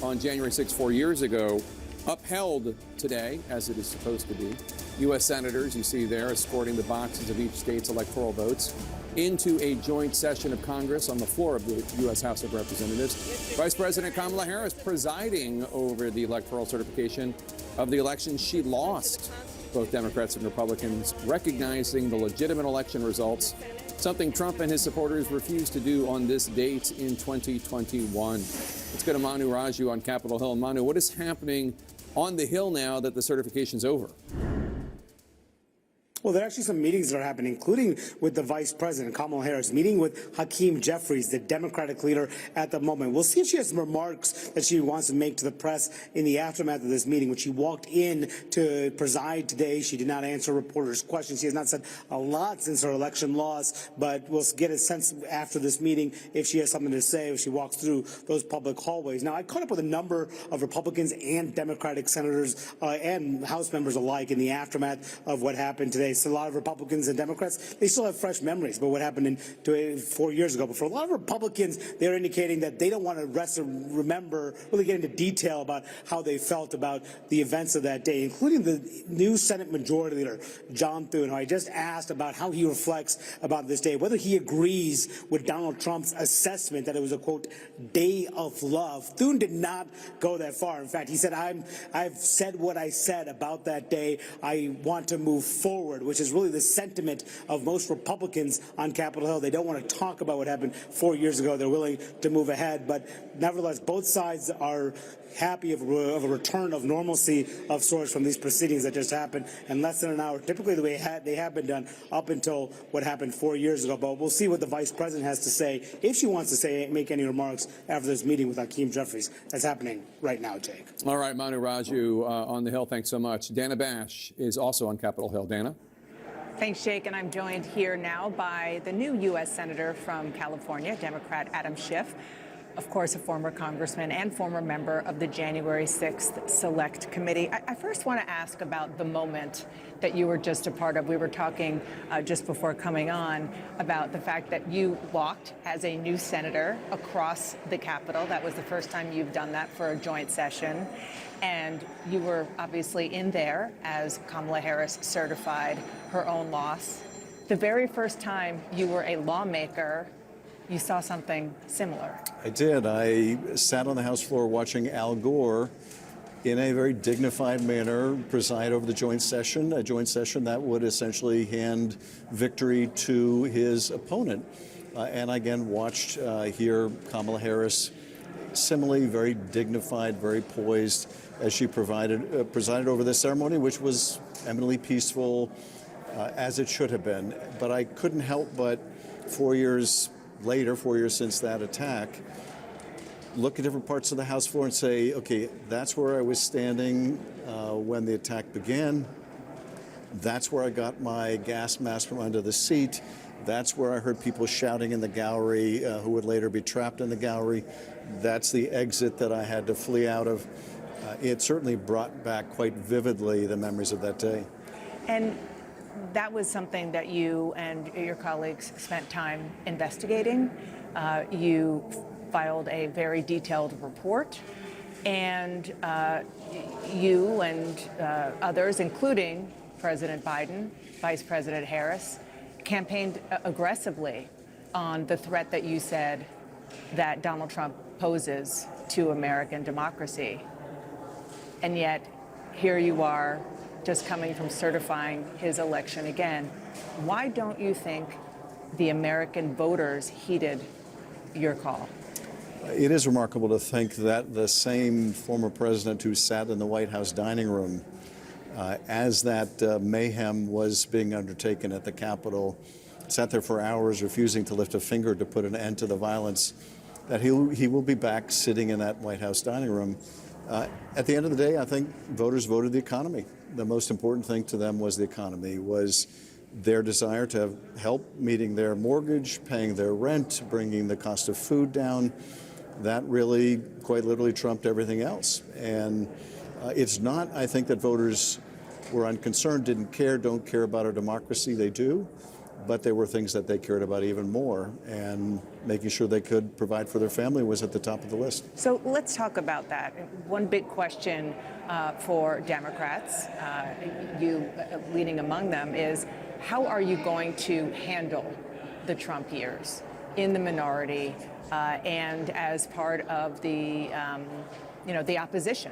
on January 6, 4 years ago, upheld today, as it is supposed to be. U.S. senators, you see there, escorting the boxes of each state's electoral votes into a joint session of Congress on the floor of the U.S. House of Representatives. Vice President Kamala Harris presiding over the electoral certification of the election she lost. Both Democrats and Republicans recognizing the legitimate election results, something Trump and his supporters refused to do on this date in 2021. Let's go to Manu Raju on Capitol Hill. Manu, what is happening on the Hill now that the certification's over? Well, there are actually some meetings that are happening, including with the Vice President, Kamala Harris, meeting with Hakeem Jeffries, the Democratic leader at the moment. We'll see if she has some remarks that she wants to make to the press in the aftermath of this meeting. When she walked in to preside today, she did not answer reporters' questions. She has not said a lot since her election loss, but we'll get a sense after this meeting if she has something to say, if she walks through those public hallways. Now, I caught up with a number of Republicans and Democratic senators and House members alike in the aftermath of what happened today. So a lot of Republicans and Democrats, they still have fresh memories about what happened 4 years ago. But for a lot of Republicans, they're indicating that they don't want to remember, really get into detail about how they felt about the events of that day, including the new Senate Majority Leader, John Thune, who I just asked about how he reflects about this day, whether he agrees with Donald Trump's assessment that it was a, quote, day of love. Thune did not go that far. In fact, he said, I've said what I said about that day. I want to move forward, which is really the sentiment of most Republicans on Capitol Hill. They don't want to talk about what happened 4 years ago. They're willing to move ahead. But nevertheless, both sides are happy of a return of normalcy of sorts from these proceedings that just happened in less than an hour, typically the way they have been done up until what happened 4 years ago. But we'll see what the Vice President has to say, if she wants to say, make any remarks after this meeting with Hakeem Jeffries. That's happening right now, Jake. All right, Manu Raju on the Hill, thanks so much. Dana Bash is also on Capitol Hill. Dana? Thanks, Jake, and I'm joined here now by the new U.S. Senator from California, Democrat Adam Schiff, of course, a former congressman and former member of the January 6th Select Committee. I first want to ask about the moment that you were just a part of. We were talking just before coming on about the fact that you walked as a new senator across the Capitol. That was the first time you've done that for a joint session. And you were obviously in there as Kamala Harris certified her own loss. The very first time you were a lawmaker, you saw something similar. I did. I sat on the House floor watching Al Gore in a very dignified manner preside over the joint session, a joint session that would essentially hand victory to his opponent. And I again watched here Kamala Harris similarly very dignified, very poised as she presided over this ceremony, which was eminently peaceful, as it should have been. But I couldn't help but 4 years later, 4 years since that attack, look at different parts of the House floor and say, okay, that's where I was standing when the attack began. That's where I got my gas mask from under the seat. That's where I heard people shouting in the gallery who would later be trapped in the gallery. That's the exit that I had to flee out of. It certainly brought back quite vividly the memories of that day. And that was something that you and your colleagues spent time investigating. You filed a very detailed report, and you and others, including President Biden, Vice President Harris, campaigned aggressively on the threat that you said that Donald Trump poses to American democracy. And yet, here you are, just coming from certifying his election again. Why don't you think the American voters heeded your call? It is remarkable to think that the same former president who sat in the White House dining room as that mayhem was being undertaken at the Capitol, sat there for hours refusing to lift a finger to put an end to the violence, that he will be back sitting in that White House dining room. At the end of the day, I think voters voted the economy. The most important thing to them was the economy, was their desire to have help meeting their mortgage, paying their rent, bringing the cost of food down. that really quite literally trumped everything else. And it's not, I think, that voters were unconcerned, didn't care, don't care about our democracy. They do. But there were things that they cared about even more, and making sure they could provide for their family was at the top of the list. So let's talk about that. One big question for Democrats, you leading among them, is how are you going to handle the Trump years in the minority and as part of the, the opposition?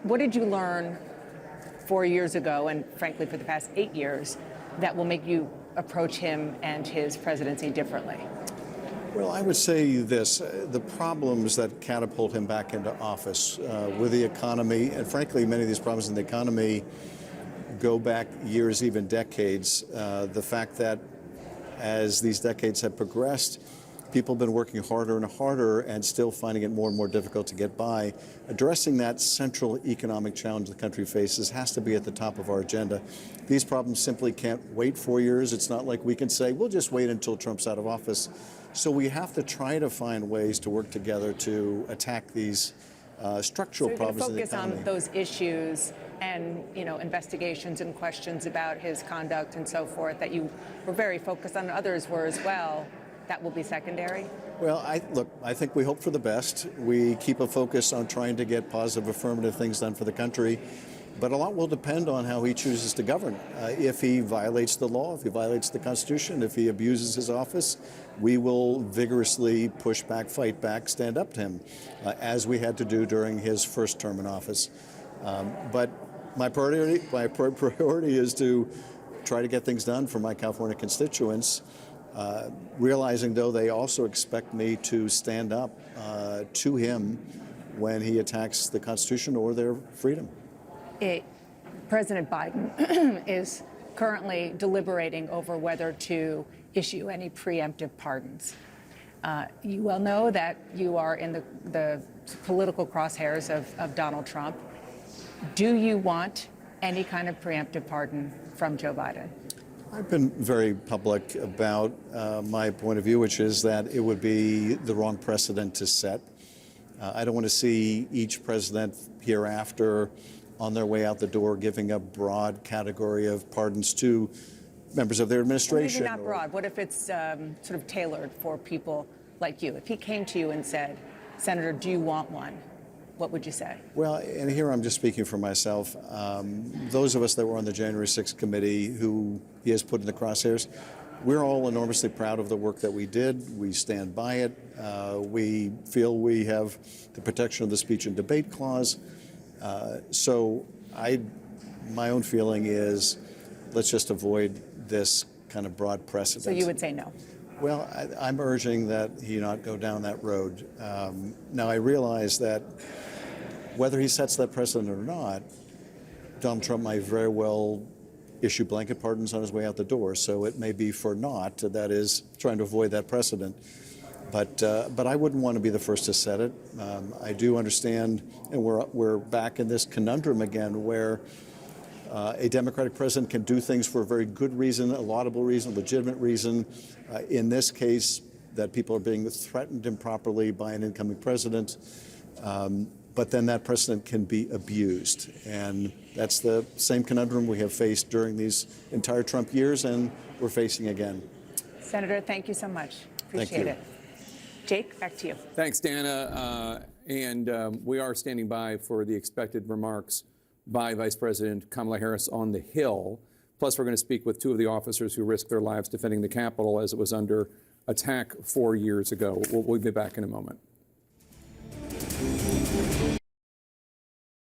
What did you learn 4 years ago, and frankly for the past 8 years, that will make you approach him and his presidency differently? Well, I would say this, the problems that catapult him back into office with the economy, and frankly, many of these problems in the economy go back years, even decades. The fact that as these decades have progressed, people have been working harder and harder and still finding it more and more difficult to get by. Addressing that central economic challenge the country faces has to be at the top of our agenda. These problems simply can't wait 4 years. It's not like we can say, we'll just wait until Trump's out of office. So we have to try to find ways to work together to attack these structural problems in the economy. Focus on those issues and, investigations and questions about his conduct and so forth that you were very focused on, others were as well. That will be secondary? Well, I think we hope for the best. We keep a focus on trying to get positive, affirmative things done for the country. But a lot will depend on how he chooses to govern. If he violates the law, if he violates the Constitution, if he abuses his office, we will vigorously push back, fight back, stand up to him, as we had to do during his first term in office. But my priority is to try to get things done for my California constituents. Realizing, though, they also expect me to stand up to him when he attacks the Constitution or their freedom. President Biden is currently deliberating over whether to issue any preemptive pardons. You well know that you are in the political crosshairs of Donald Trump. Do you want any kind of preemptive pardon from Joe Biden? I've been very public about my point of view, which is that it would be the wrong precedent to set. I don't want to see each president hereafter on their way out the door giving a broad category of pardons to members of their administration. Maybe not broad. What if it's sort of tailored for people like you? If he came to you and said, Senator, do you want one? What would you say? Well, and here I'm just speaking for myself. Those of us that were on the January 6th committee who he has put in the crosshairs, we're all enormously proud of the work that we did. We stand by it. We feel we have the protection of the speech and debate clause. So my own feeling is let's just avoid this kind of broad precedent. So you would say no? Well, I'm urging that he not go down that road. Now, I realize that whether he sets that precedent or not, Donald Trump might very well issue blanket pardons on his way out the door. So it may be for naught, that is, trying to avoid that precedent. But I wouldn't want to be the first to set it. I do understand, and we're back in this conundrum again, where a Democratic president can do things for a very good reason, a laudable reason, a legitimate reason. In this case, that people are being threatened improperly by an incoming president. But then that precedent can be abused. And that's the same conundrum we have faced during these entire Trump years, and we're facing again. Senator, thank you so much. Appreciate it. Jake, back to you. Thanks, Dana. We are standing by for the expected remarks by Vice President Kamala Harris on the Hill. Plus, we're going to speak with two of the officers who risked their lives defending the Capitol as it was under attack 4 years ago. We'll be back in a moment.